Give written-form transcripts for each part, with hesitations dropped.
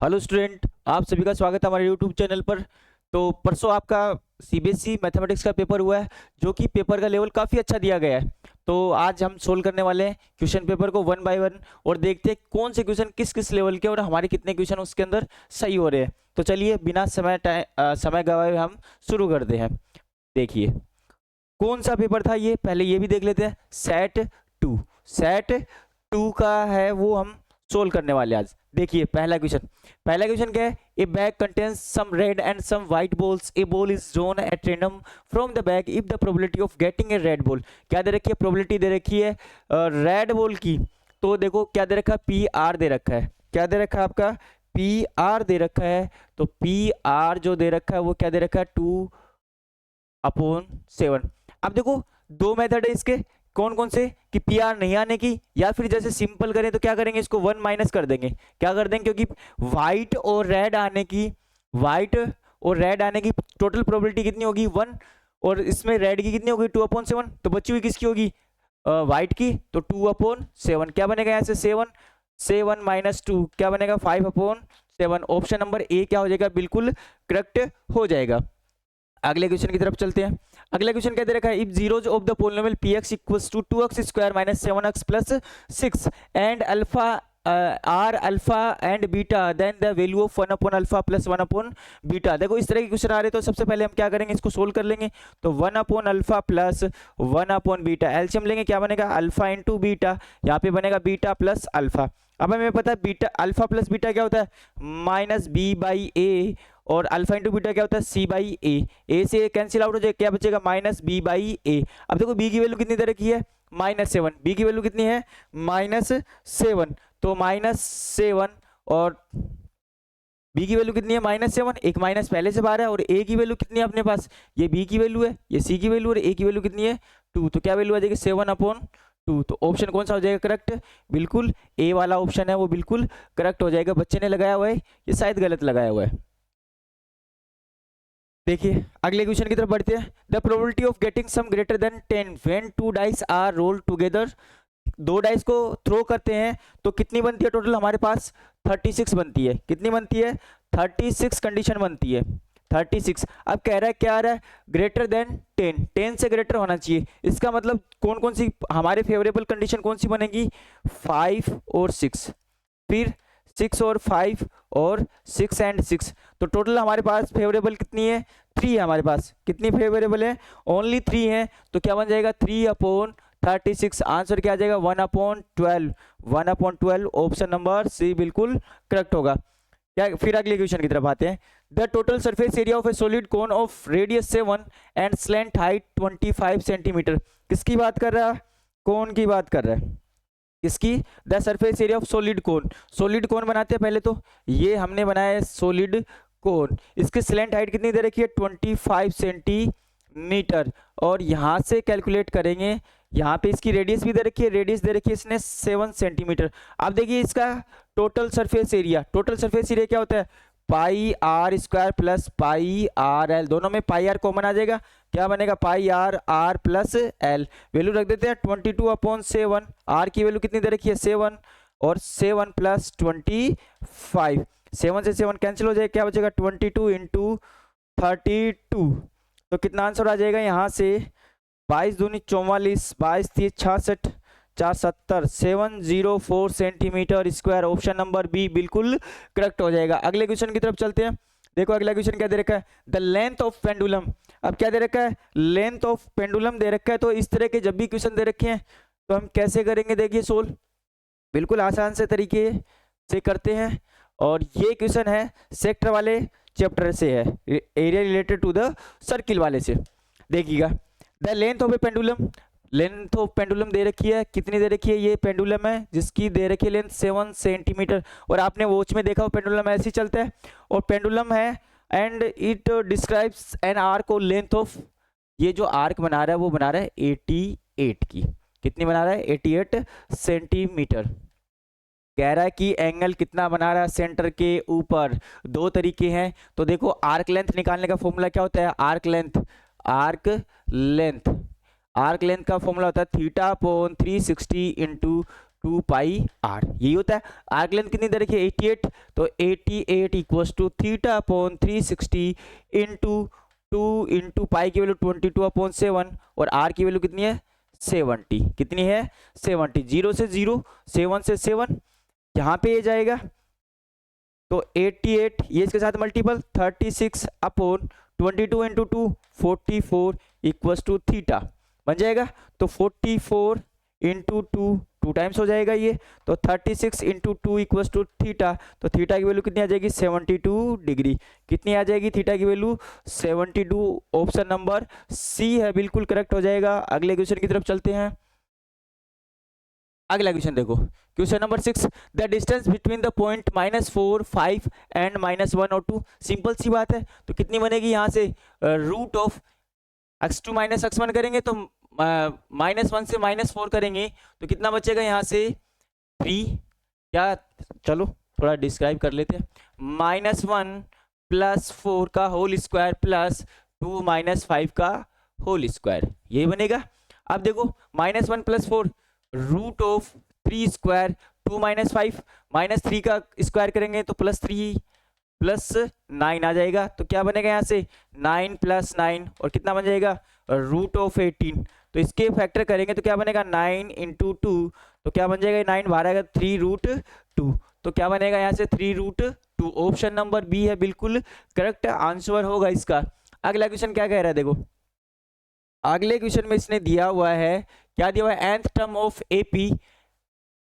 Hello student, आप सभी का स्वागत है हमारे यूट्यूब चैनल पर। तो परसों आपका सीबीएसई मैथमेटिक्स का पेपर हुआ है, जो कि पेपर का लेवल काफ़ी अच्छा दिया गया है। तो आज हम सोल्व करने वाले हैं क्वेश्चन पेपर को वन बाय वन, और देखते हैं कौन से क्वेश्चन किस किस लेवल के और हमारे कितने क्वेश्चन उसके अंदर सही हो रहे हैं। तो चलिए बिना समय गवाए हम शुरू करते हैं। देखिए कौन सा पेपर था ये, पहले ये भी देख लेते हैं। सेट 2 का है, वो हम सोल्व करने वाले आज। देखिए पहला क्वेश्चन क्या है। A bag contains some red and some white balls. A ball is drawn at random from the bag if the probability of getting a red ball. क्या दे रखी है? प्रोबेबिलिटी दे रखी है रेड बॉल की। तो देखो क्या दे रखा है, पी आर दे रखा है। क्या दे रखा है आपका? पी आर दे रखा है। तो पी आर जो दे रखा है वो क्या दे रखा है? 2/7। अब देखो दो मेथड है इसके। कौन कौन से? कि पी आर नहीं आने की, या फिर जैसे सिंपल करें तो क्या करेंगे, इसको 1 माइनस कर देंगे। क्या कर देंगे? क्योंकि व्हाइट और रेड आने की टोटल प्रोबेबिलिटी कितनी होगी? 1। और इसमें रेड की कितनी होगी? 2/7। तो बची हुई किसकी होगी? व्हाइट की। तो 2/7 क्या बनेगा यहाँ से? 7 7 माइनस 2 क्या बनेगा? 5/7। ऑप्शन नंबर ए क्या हो जाएगा? बिल्कुल करेक्ट हो जाएगा। अगले क्वेश्चन की तरफ चलते हैं। अगला क्वेश्चन क्या दे रखा है? If zeroes of the polynomial px equals to 2x square minus 7x plus 6 and alpha are alpha and beta then the value of 1 upon alpha plus 1 upon beta. देखो इस तरह के क्वेश्चन आ रहे, तो सबसे पहले हम क्या करेंगे, इसको सोल्व कर लेंगे। तो 1 upon alpha plus 1 upon beta, LCM लेंगे, क्या बनेगा? Alpha into beta. यहाँ पे बनेगा बीटा प्लस अल्फा। अब हमें पता है बीटा अल्फा प्लस बीटा क्या होता है? माइनस बी बाई ए। और अल्फा इंटू बीटा क्या होता है? सी बाई ए से कैंसिल आउट हो जाएगा, क्या बचेगा? माइनस बी बाई ए। अब देखो बी की वैल्यू कितनी दे रखी है? -7। बी की वैल्यू कितनी है? -7। तो -7 और बी की वैल्यू कितनी है? -7। एक माइनस पहले से बाहर है। और ए की वैल्यू कितनी है अपने पास? ये बी की वैल्यू है, ये सी की वैल्यू है, और ए की वैल्यू कितनी है? 2। तो क्या वैल्यू आ जाएगी? 7/2। तो ऑप्शन कौन सा हो जाएगा करेक्ट? बिल्कुल ए वाला ऑप्शन है वो बिल्कुल करेक्ट हो जाएगा। बच्चे ने लगाया हुआ है, ये शायद गलत लगाया हुआ है। देखिए अगले क्वेश्चन की तरफ बढ़ते हैं। The probability of getting sum greater than 10 when 2 dice are rolled together. दो डाइस को थ्रो करते हैं तो कितनी बनती है टोटल हमारे पास? 36 बनती है। कितनी बनती है? 36 कंडीशन बनती है। 36। अब कह रहा है, क्या आ रहा है? ग्रेटर देन 10, 10 से ग्रेटर होना चाहिए। इसका मतलब कौन कौन सी हमारे फेवरेबल कंडीशन कौन सी बनेगी? 5 और 6, फिर 6 और 5 और 6 एंड 6। तो टोटल हमारे पास फेवरेबल कितनी है? 3 है हमारे पास। कितनी फेवरेबल है? ओनली 3 है। तो क्या बन जाएगा? 3/36। आंसर क्या आ जाएगा? 1/12। 1/12 ऑप्शन नंबर सी बिल्कुल करेक्ट होगा। क्या? फिर अगले क्वेश्चन की तरफ आते हैं। The total surface area of A solid cone of radius 7 and slant height 25 centimetre. किसकी बात कर रहा है? कौन की बात कर रहा है? इसकी the surface area of solid cone. Solid कोन बनाते हैं पहले, तो ये हमने बनाया है सॉलिड कोन। इसकी स्लैंट हाइट कितनी दे रखी है? 25 सेंटीमीटर। और यहां से कैलकुलेट करेंगे, यहाँ पे इसकी रेडियस भी दे रखी है, रेडियस दे रखी है इसने 7 सेंटीमीटर। अब देखिए इसका total surface area, total surface area क्या होता है? Pi r square plus pi r l. दोनों में पाई आर कॉमन आ जाएगा, क्या बनेगा? Pi r r plus l. Value रख देते हैं 22/7। आर की वैल्यू कितनी दे रखी है? 7। और 7 प्लस 25, 7 से 7 कैंसिल हो जाएगा, क्या बचेगा? 22 इंटू 32। तो कितना आंसर आ जाएगा यहाँ से? 22 दूनी 44, 22 30 66, 470, 704 centimetre square. Option number B बिल्कुल करेक्ट हो जाएगा। अगले क्वेश्चन की तरफ चलते हैं। देखो अगला क्वेश्चन क्या दे रखा है? The length of pendulum. अब क्या दे रखा है? लेंथ ऑफ पेंडुलम दे रखा है। तो इस तरह के जब भी क्वेश्चन दे रखे हैं तो हम कैसे करेंगे? देखिए सोल्व बिल्कुल आसान से तरीके से करते हैं। और ये क्वेश्चन है सेक्टर वाले चैप्टर से है, area related to the circle वाले से। देखिएगा the length of a pendulum. Length of pendulum दे रखी है, कितनी दे रखी है? ये पेंडुलम है जिसकी दे रखी है लेंथ 7 सेंटीमीटर। और आपने वॉच में देखा हो पेंडुलम ऐसे ही चलता है। और पेंडुलम है and it describes an arc और लेंथ ऑफ, ये जो आर्क बना रहा है वो बना रहा है 88 की। कितनी बना रहा है? 88 सेंटीमीटर। कह रहा है कि एंगल कितना बना रहा है सेंटर के ऊपर। दो तरीके हैं। तो देखो आर्क लेंथ निकालने का फॉर्मूला क्या होता है? आर्क लेंथ का फॉर्मूला होता है theta upon 360 into 2 pi R, यही होता है। आर्क लेंथ कितनी दे रखी है 88, तो 88 equals to theta upon 360 into 2 into pi की वैल्यू 22/7 और आर की वैल्यू कितनी है 70, कितनी है 70, 0 से 0, 7 से 7, यहाँ पे ये जाएगा तो 88, ये इसके साथ multiple 36 upon 22 into 2 44 equals to theta बन जाएगा। तो 44 इंटू 2 टाइम्स हो जाएगा ये, तो 36 इंटू 2 इक्वल्स टू थीटा, तो थीटा की वैल्यू कितनी आ जाएगी 72 डिग्री। कितनी आ जाएगी थीटा की वैल्यू 72। ऑप्शन नंबर सी है बिल्कुल करेक्ट हो जाएगा। अगले क्वेश्चन की तरफ चलते हैं। अगला क्वेश्चन देखो, question number 6, the distance between the point -4 5 and -1 और 2। सिंपल सी बात है, तो कितनी बनेगी यहाँ से root of x2 minus x1 करेंगे तो -1 से -4 करेंगे तो कितना बचेगा यहाँ से 3, क्या चलो थोड़ा डिस्क्राइब कर लेते हैं। -1 + 4 का होल स्क्वायर प्लस 2 - 5 का होल स्क्वायर, यही बनेगा। अब देखो -1 + 4 रूट ऑफ 3 स्क्वायर 2 - 5 -3 का स्क्वायर करेंगे तो +3 +9 आ जाएगा, तो क्या बनेगा यहाँ से 9 + 9 और कितना बन जाएगा रूट ऑफ 18। तो इसके फैक्टर करेंगे तो क्या बनेगा 9 × 2, तो क्या बन जाएगा 9 बाहर आएगा 3√2, तो क्या बनेगा यहाँ से 3√2। ऑप्शन नंबर बी है बिल्कुल करेक्ट आंसर होगा इसका। अगला क्वेश्चन क्या कह रहा है देखो, अगले क्वेश्चन में इसने दिया हुआ है, क्या दिया हुआ है nth term of AP,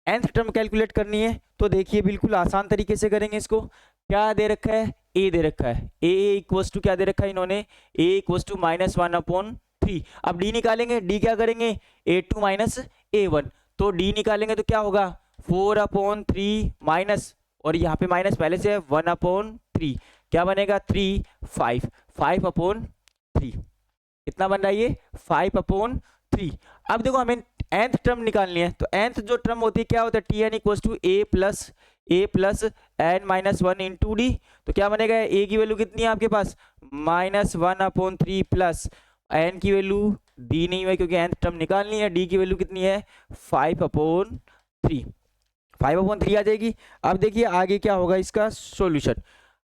nth term calculate करनी है। तो देखिए बिल्कुल आसान तरीके से करेंगे इसको। क्या दे रखा है a दे रखा है, a इक्वल्स टू क्या दे रखा है इन्होंने a इक्वल्स टू -1/3। अब d निकालेंगे, d क्या करेंगे a2 - a1, तो d निकालेंगे तो क्या होगा 4/3 माइनस, और यहाँ पे माइनस पहले से है 1/3, क्या बनेगा 3 5/3, कितना बन रहा है ये 5/3। अब देखो हमें nth टर्म निकालनी है, तो nth जो टर्म होती है क्या होता है tn equals to a plus n -1 into d, तो क्या बनेगा a की वैल्यू कितनी है आपके पास -1/3 प्लस n की वैल्यू दी नहीं हुई क्योंकि nth टर्म निकालनी है, d की वैल्यू कितनी है 5/3, 5/3 आ जाएगी। अब देखिए आगे क्या होगा इसका सॉल्यूशन,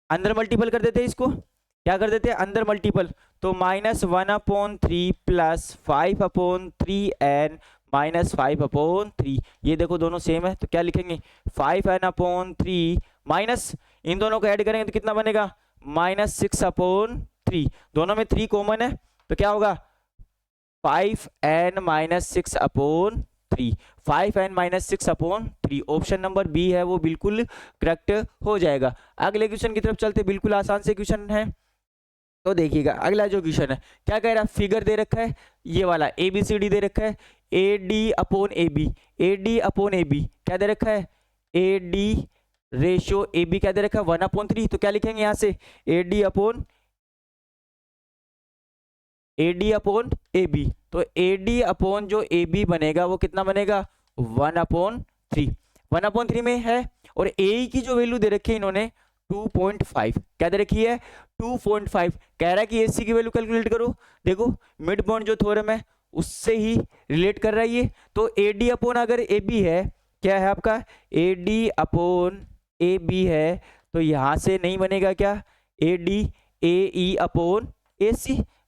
अंदर मल्टीपल कर देते हैं इसको, क्या कर देते हैं अंदर मल्टीपल, तो -1/3 प्लस 5/3 n -5/3, ये देखो दोनों सेम है तो क्या लिखेंगे 5n/3 माइनस, इन दोनों को ऐड करेंगे तो कितना बनेगा -6/3, दोनों में 3 कॉमन है तो क्या होगा 5n - 6/3, 5n - 6/3। Option number B है वो बिल्कुल करेक्ट हो जाएगा। अगले क्वेश्चन की तरफ चलते, बिल्कुल आसान से क्वेश्चन है। तो देखिएगा अगला जो क्वेश्चन है क्या कह रहा है, फिगर दे रखा है ये वाला ABCD दे रखा है, AD/AB क्या दे रखा है AD रेशियो AB क्या दे रखा है 1/3, तो क्या लिखेंगे यहाँ से AD/AB, तो AD जो AB बनेगा वो कितना बनेगा 1/3, 1/3 में है। और A की जो वैल्यू दे रखी है इन्होंने 2.5, क्या दे रखी है 2.5, कह रहा है कि AC की वैल्यू कैलकुलेट करो। देखो मिड पॉइंट जो थ्योरम है उससे ही रिलेट कर रहा है ये, तो AD/ अगर AB है, क्या है आपका AD/AB है, तो यहां से नहीं बनेगा क्या AD/AE/AC,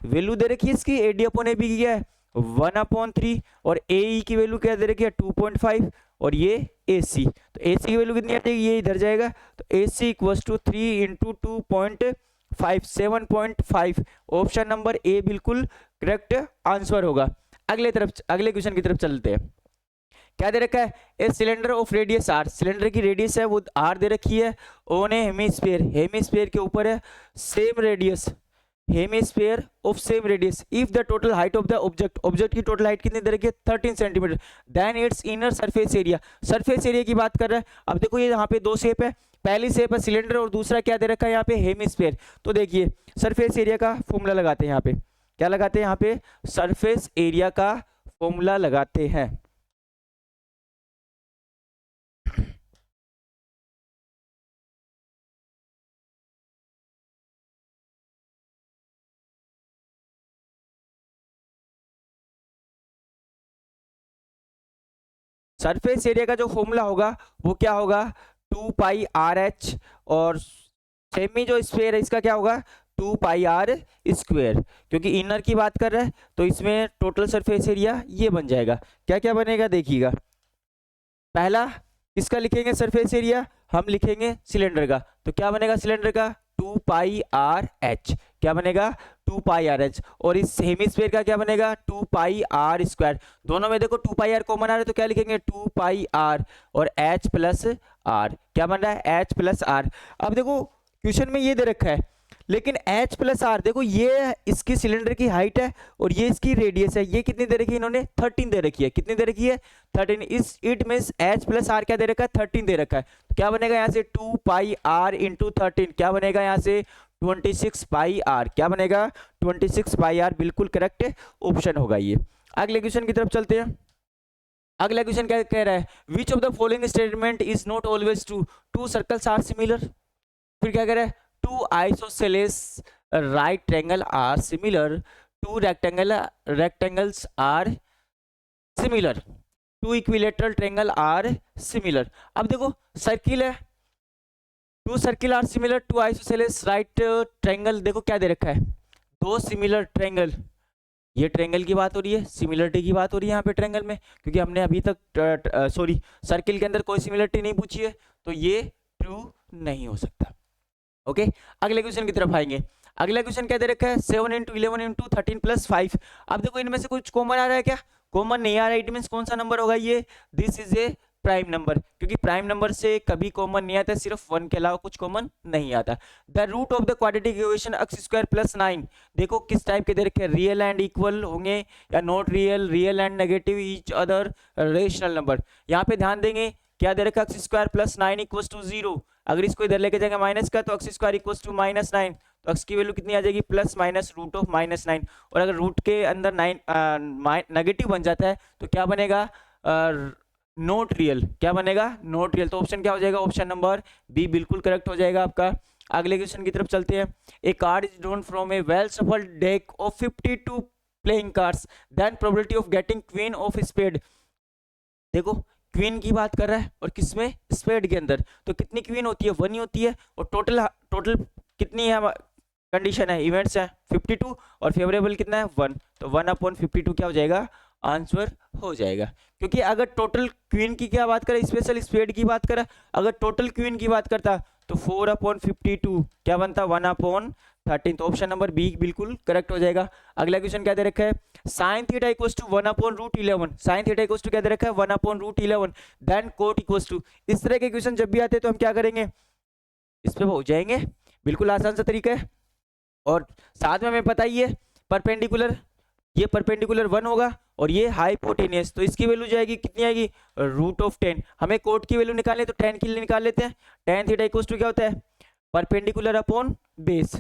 वैल्यू दे रखी है इसकी AD/AB की क्या है 1/3 और AE की वैल्यू क्या दे रखी है 2.5 और ये AC, तो AC की वैल्यू कितनी आ जाएगी ये इधर जाएगा, तो AC equals to 3 × 2.5 7.5। Option number A बिल्कुल करेक्ट आंसर होगा। अगले क्वेश्चन की तरफ चलते हैं। क्या दे रखा है a cylinder of radius r, cylinder की रेडियस है वो r दे रखी है, ऑन ए हेमिस्फीयर के ऊपर है same radius, hemisphere of same radius, if the total height of the object की टोटल हाइट कितनी दे रखी है 13 centimetre, then its inner surface area की बात कर रहा है। अब देखो ये यहाँ पे दो शेप है, पहली शेप है सिलेंडर और दूसरा क्या दे रखा है यहाँ पे हेमिस्फीयर। तो देखिए सरफेस एरिया का फॉर्मूला लगाते हैं, यहाँ पे क्या लगाते हैं यहाँ पे सरफेस एरिया का फॉर्मूला लगाते हैं। सरफेस एरिया का जो फॉर्मूला होगा वो क्या होगा, 2 पाई आर एच, और सेमी जो स्फीयर है इसका क्या होगा, 2 पाई आर स्क्वायर, क्योंकि इनर की बात कर रहा है तो इसमें टोटल सरफेस एरिया ये बन जाएगा। क्या क्या बनेगा देखिएगा, पहला किसका लिखेंगे सरफेस एरिया, हम लिखेंगे सिलेंडर का, तो क्या बनेगा सिलेंडर का, 2 पाई आर एच, क्या बनेगा 2 पाई आर एच, और इस हेमिस्फीयर का क्या बनेगा 2 पाई आर स्क्वायर। दोनों में देखो 2 पाई आर कॉमन आ रहा है तो क्या लिखेंगे 2 पाई आर, और एच प्लस आर, क्या बन रहा है एच प्लस आर। अब देखो क्वेश्चन में ये दे रखा है, लेकिन h प्लस आर देखो ये इसकी सिलेंडर की हाइट है और ये इसकी रेडियस है, ये कितनी दे रखी है इन्होंने 13 दे रखी है, कितनी दे रखी है 13, इस it means h plus r क्या दे रखा है 13 दे रखा है, तो क्या बनेगा यहाँ से 2 पाई आर इंटू 13, क्या बनेगा यहाँ से 26 पाई आर, क्या बनेगा 26 पाई आर, बिल्कुल करेक्ट ऑप्शन होगा ये। अगले क्वेश्चन की तरफ चलते हैं। अगला क्वेश्चन क्या कह रहा है, which of the following statement is not always true, two circles are similar, फिर क्या कह रहा है two isosceles right triangle are similar, two rectangles are similar, two equilateral triangle are similar. अब देखो सर्किल है, two circle are similar, two isosceles right triangle, देखो क्या दे रखा है दो सिमिलर ट्रायंगल, ये ट्रायंगल की बात हो रही है, सिमिलरिटी की बात हो रही है यहाँ पे ट्रायंगल में, क्योंकि हमने अभी तक सॉरी सर्किल के अंदर कोई सिमिलरिटी नहीं पूछी है, तो ये ट्रू नहीं हो सकता। ओके अगले क्वेश्चन की तरफ आएंगे। अगला क्वेश्चन क्या दे रखा है 7 इंटू 11 इंटू 13 प्लस 5। अब देखो इनमें से कुछ कॉमन आ रहा है क्या, कॉमन नहीं आ रहा है, इट मींस कौन सा नंबर होगा ये, this is a prime number, क्योंकि प्राइम नंबर से कभी कॉमन नहीं आता, सिर्फ 1 के अलावा कुछ कॉमन नहीं आता। The root of the quadratic equation x square plus 9, देखो किस टाइप के दे रखे हैं, रियल एंड इक्वल होंगे या not real, real and negative, each other, rational number. यहाँ पे ध्यान देंगे क्या दे रखा है x square plus 9 equal to 0, अगर इसको इधर लेके जाएंगे माइनस का तो x square equal to minus 9, तो x की वैल्यू कितनी आ जाएगी plus minus root of minus 9, और अगर रूट के अंदर 9 नेगेटिव बन जाता है तो क्या बनेगा नॉट रियल, क्या बनेगा नॉट रियल, तो ऑप्शन क्या हो जाएगा ऑप्शन नंबर बी बिल्कुल करेक्ट हो जाएगा आपका। अगले क्वेश्चन की तरफ चलते हैं। A card is drawn from a well shuffled deck of 52 playing cards, then probability of getting queen of spade, देखो क्वीन की बात कर रहा है और किसमें स्पेड के अंदर, तो कितनी क्वीन होती है 1 ही होती है, और टोटल कितनी है कंडीशन है इवेंट्स है 52 और फेवरेबल कितना है 1, तो 1/52 क्या हो जाएगा आंसर हो जाएगा। क्योंकि अगर टोटल क्वीन की क्या बात करें, स्पेशल स्पेड की बात करें, अगर टोटल क्वीन की बात करता तो 4/52 क्या बनता 1/13, तो ऑप्शन नंबर बी बिल्कुल करेक्ट हो जाएगा। अगला क्वेश्चन क्या दे रखा है sine theta equals to 1/√11, sine theta equals to क्या दे रखा है 1/√11, देन कोट इक्वल्स टू, इस तरह के क्वेश्चन जब भी आते हैं तो हम क्या करेंगे इस पे हो जाएंगे, बिल्कुल आसान सा तरीका है। और साथ में हमें पता ही है परपेंडिकुलर, ये परपेंडिकुलर 1 होगा और ये हाइपोटेनियस, तो इसकी वैल्यू जाएगी कितनी आएगी √10, हमें कोट की वैल्यू निकालनी है तो 10 के लिए निकाल लेते हैं, tan थीटा इक्वल्स टू क्या होता है perpendicular upon base,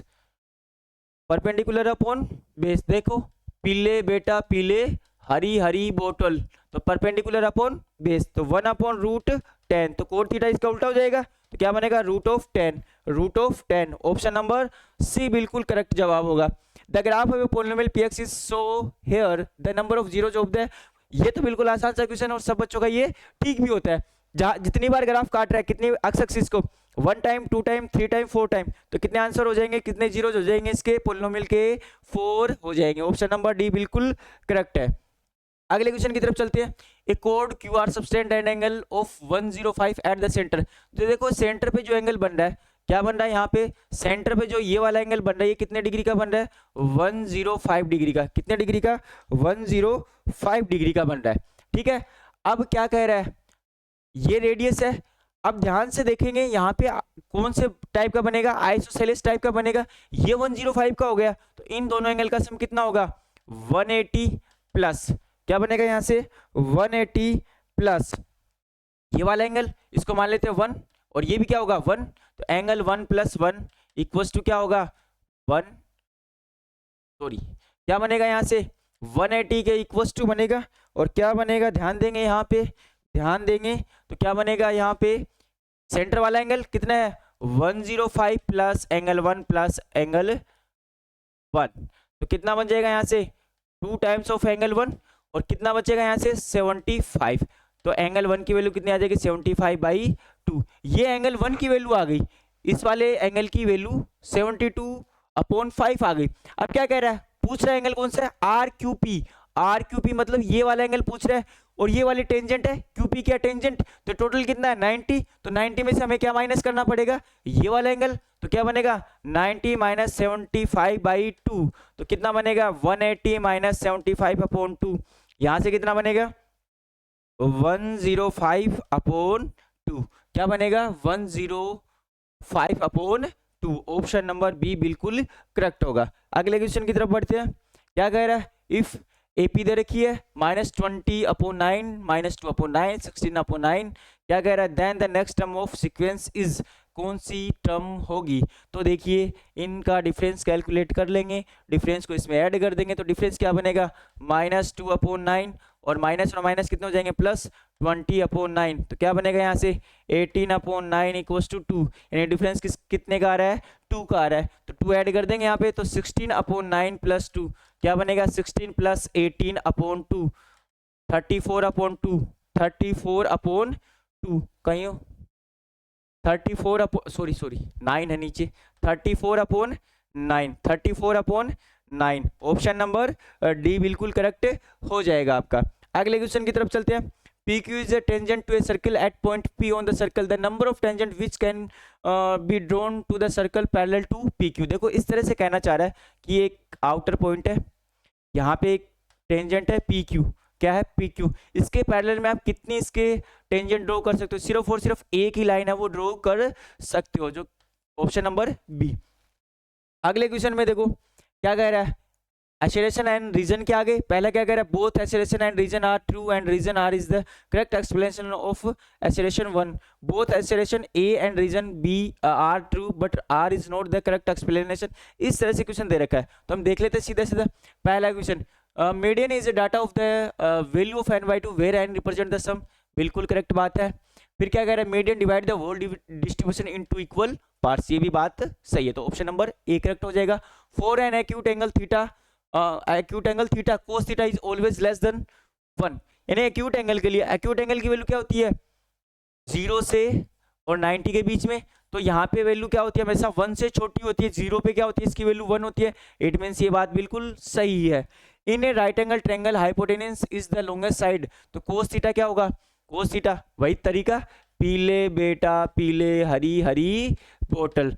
perpendicular upon base, देखो पीले बेटा पीले हरी हरी बोतल, तो परपेंडिकुलर अपॉन बेस, तो 1/√10, तो कोट थीटा इसका उल्टा हो जाएगा, तो क्या बनेगा √10, ऑप्शन नंबर सी बिल्कुल करेक्ट जवाब होगा। The graph of a polynomial px is so here the number of zeros of the, ये तो बिल्कुल आसान सा क्वेश्चन और सब बच्चों का ये ठीक भी होता है, जहां जितनी बार ग्राफ काट रहा है कितनी एक्स एक्सिस को 1 टाइम 2 टाइम 3 टाइम 4 टाइम, तो कितने आंसर हो जाएंगे कितने जीरोज हो जाएंगे इसके पॉलिनोमियल के 4 हो जाएंगे, ऑप्शन नंबर डी बिल्कुल करेक्ट है। अगले क्वेश्चन की तरफ चलते हैं। ए कोड Q R subtend an angle of 105 at the centre, तो देखो सेंटर पे जो एंगल बन रहा है क्या बन रहा है यहाँ पे सेंटर पे जो ये वाला एंगल बन रहा है ये कितने डिग्री का बन रहा है 105 डिग्री का, कितने डिग्री का 105 डिग्री का बन रहा है, ठीक है। अब क्या कह रहा है ये रेडियस है, अब ध्यान से देखेंगे यहाँ पे कौन से टाइप का बनेगा आइसोसेलेस टाइप का बनेगा, ये 105 का हो गया, तो इन दोनों एंगल का सम कितना होगा 180 प्लस क्या बनेगा यहाँ से 180 प्लस ये वाला एंगल इसको मान लेते हैं 1 और ये भी क्या होगा 1, तो एंगल 1 + 1 इक्वल्स टू क्या होगा 1, सॉरी क्या बनेगा यहाँ से 180 के इक्वल्स टू बनेगा, और क्या बनेगा ध्यान देंगे यहाँ पे, ध्यान देंगे तो क्या बनेगा यहाँ पे सेंटर वाला एंगल कितना है 105 प्लस एंगल 1 प्लस एंगल 1, तो कितना बन जाएगा यहाँ से 2 टाइम्स ऑफ एंगल 1 और कितना बचेगा यहाँ से 75, तो एंगल 1 की वैल्यू कितनी आ जाएगी 75/2। ये एंगल 1 की वैल्यू आ गई, इस वाले एंगल की वैल्यू 72/5 आ गई। अब क्या कह रहा है, पूछ रहा है एंगल कौन सा है, RQP। RQP मतलब ये वाला एंगल पूछ रहा है, और ये वाली टेंजेंट है, QP क्या टेंजेंट, तो टोटल कितना है 90। तो 90 में से हमें क्या माइनस करना पड़ेगा, ये वाला एंगल। तो क्या बनेगा 90 माइनस 75/2, तो कितना बनेगा 180 माइनस 75/2। यहां से कितना बनेगा 105/2। क्या बनेगा 105/2। ऑप्शन नंबर बी बिल्कुल करेक्ट होगा। अगले क्वेश्चन की तरफ बढ़ते हैं। क्या कह रहा है, इफ एपी दे रखी है -20/9 -2/9 16/9। क्या कह रहा है, then the next term of sequence is, कौन सी टर्म होगी। तो देखिए इनका डिफरेंस कैलकुलेट कर लेंगे, डिफरेंस को इसमें ऐड कर देंगे, तो डिफरेंस क्या बनेगा -2/9 और माइनस कितने हो जाएंगे +20/9। तो क्या बनेगा यहाँ से 18/9 = 2, यानी डिफरेंस कितने का आ रहा है 2 का आ रहा है। तो 2 ऐड कर देंगे यहाँ पे, तो 16/9 + 2 क्या बनेगा 16 + 18/2 34/2 34/2 कहीं हो 9 है नीचे 34/9 ऑप्शन नंबर डी बिल्कुल करेक्ट हो जाएगा आपका। अगले क्वेश्चन की तरफ चलते हैं। PQ is a tangent to a circle at point P on the circle. The number of tangent which can be drawn to the circle parallel to PQ. देखो इस तरह से कहना चाह रहा है कि एक आउटर पॉइंट है, यहाँ पे एक टेंजेंट है PQ, क्या है PQ, इसके पैरेलल में आप कितनी इसके टेंजेंट ड्रॉ कर सकते हो, सिर्फ और सिर्फ एक ही लाइन है वो ड्रॉ कर सकते हो, जो ऑप्शन नंबर बी। अगले क्वेश्चन में देखो क्या कह रहा है, एक्सेलरेशन एंड रीजन के आगे पहला क्या कह रहा है, both acceleration and reason are true and reason R is the correct explanation of acceleration 1। Both acceleration A and reason B are true but R is not the correct explanation. इस तरह से क्वेश्चन दे रखा है, तो हम देख लेते हैं सीधा सीधा। पहला question, median is data of the value of n/2 where n represent the sum, बिल्कुल करेक्ट बात है। फिर क्या कह रहा है, median divide the whole distribution into equal parts, ये भी बात सही है, तो ऑप्शन नंबर ए करेक्ट हो जाएगा। For an acute angle theta cos theta is always less than 1, यानी एक्यूट एंगल के लिए एक्यूट एंगल की वैल्यू क्या होती है 0 से और 90 के बीच में, तो यहाँ पे वैल्यू क्या होती है हमेशा 1 से छोटी होती है, 0 पे क्या होती है इसकी वैल्यू 1 होती है। इट मीन्स ये बात बिल्कुल सही है। In a right angle triangle hypotenuse is the longest side, तो cos थीटा क्या होगा, cos थीटा वही तरीका, पीले बेटा पीले हरी हरी बोतल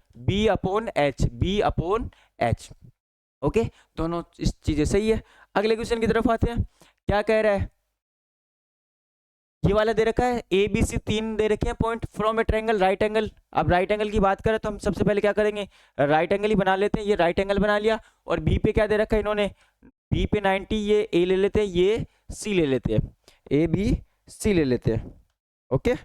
B/H ओके, दोनों इस चीजें सही है। अगले क्वेश्चन की तरफ आते हैं। क्या कह रहा है, ये वाला दे रखा है ABC 3 दे रखे हैं point from A triangle right angle. अब राइट एंगल की बात करें तो हम सबसे पहले क्या करेंगे, राइट एंगल ही बना लेते हैं। ये राइट एंगल बना लिया, और B पे क्या दे रखा है इन्होंने, B पे 90, ये A ले लेते हैं, ये C ले लेते हैं, ABC ले लेते हैं, ओके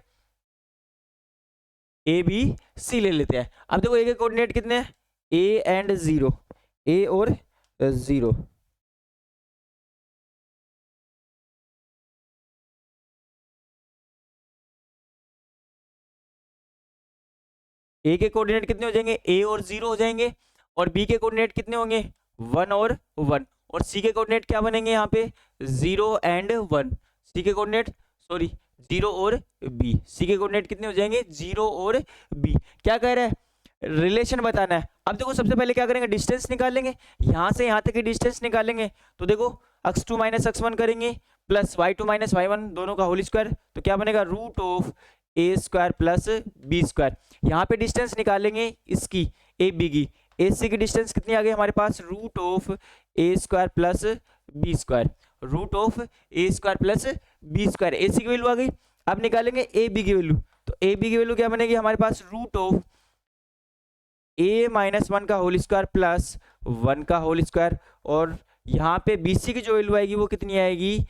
ABC ले लेते हैं। अब देखो A के कोऑर्डिनेट कितने हैं, A एंड 0, A और 0, A के कोऑर्डिनेट कितने हो जाएंगे, A और 0 हो जाएंगे, और B के कोऑर्डिनेट कितने होंगे 1 और 1, और C के कोऑर्डिनेट क्या बनेंगे यहाँ पे 0 एंड 1, C के कोऑर्डिनेट 0 और B, C के कोऑर्डिनेट कितने हो जाएंगे 0 और B। क्या कह रहा है, रिलेशन बताना है। अब देखो सबसे पहले क्या करेंगे, डिस्टेंस निकालेंगे, यहाँ से यहाँ तक की डिस्टेंस निकालेंगे। तो देखो x2 - x1 करेंगे प्लस y2 - y1 दोनों का होल स्क्वायर, तो क्या बनेगा √A² प्लस B²। यहाँ पे डिस्टेंस निकालेंगे इसकी AB की, AC की डिस्टेंस कितनी आ गई हमारे पास √A² plus B², √A² plus B², AC की वैल्यू आ गई। अब निकालेंगे AB की वैल्यू, तो AB की वैल्यू क्या बनेगी हमारे पास √A - 1 का होल स्क्वायर प्लस 1 का होल स्क्वायर, और यहाँ पे BC की जो वैल्यू आएगी वो कितनी आएगी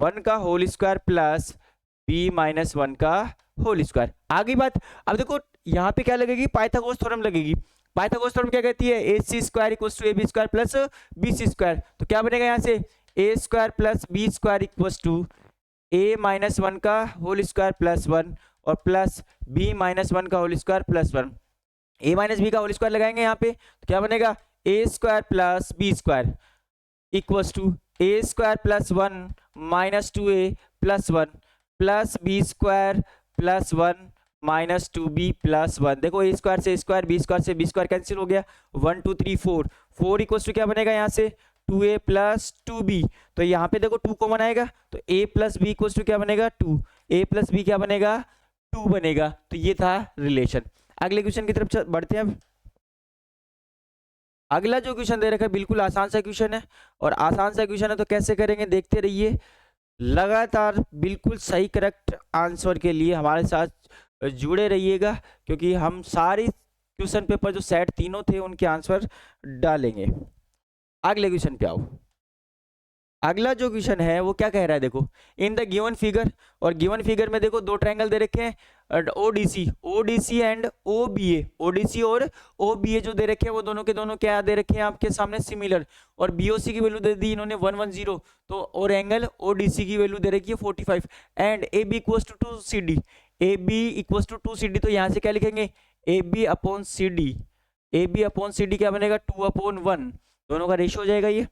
1 का होल स्क्वायर प्लस B - 1 का होल स्क्वायर। आगे बात, अब देखो यहाँ पे क्या लगेगी, पाइथागोरस थ्योरम लगेगी। पाइथागोरस थ्योरम क्या कहती है, AC² = AB² प्लस BC², तो क्या बनेगा यहाँ से A² प्लस B² = A - 1 का होल स्क्वायर प्लस 1 और प्लस B - 1 का whole square plus 1। A - B का होल स्क्वायर लगाएंगे यहाँ पे, तो क्या बनेगा A² plus B² = A² plus 1 minus 2a plus 1 plus b square plus 1 minus 2b plus 1। देखो a स्क्वायर से स्क्वायर, बी स्क्वायर से बी स्क्वायर कैंसिल हो गया, 1 2 3 4, 4 इक्वल्स टू क्या बनेगा यहाँ से 2a प्लस 2b। तो यहाँ पे देखो 2 कॉमन आएगा तो a plus b equals to क्या बनेगा 2, a प्लस बी क्या बनेगा 2 बनेगा। तो ये था रिलेशन। अगले क्वेश्चन की तरफ बढ़ते हैं। अब अगला जो क्वेश्चन दे रखा है बिल्कुल आसान सा क्वेश्चन है, और आसान सा क्वेश्चन है तो कैसे करेंगे देखते रहिए लगातार। बिल्कुल सही करेक्ट आंसर के लिए हमारे साथ जुड़े रहिएगा, क्योंकि हम सारी क्वेश्चन पेपर जो सेट तीनों थे उनके आंसर डालेंगे। अगले क्वेश्चन पे आओ। अगला जो क्वेश्चन है वो क्या कह रहा है, देखो इन द गिवन फिगर, और गिवन फिगर में देखो दो ट्रायंगल दे रखे हैं ओडीसी, ओडीसी एंड ओबीए, ओडीसी और ओबीए जो दे रखे हैं वो दोनों के दोनों क्या दे रखे हैं आपके सामने सिमिलर, और बीओसी की वैल्यू दे दी इन्होंने 110, तो और एंगल ओडीसी की वैल्यू दे रखी है 45 and A B equals to 2 C D, A B equals to 2 C D. तो यहाँ से क्या लिखेंगे A B upon C D, A B upon C D क्या बनेगा 2/1, दोनों का रेशियो हो जाएगा ये,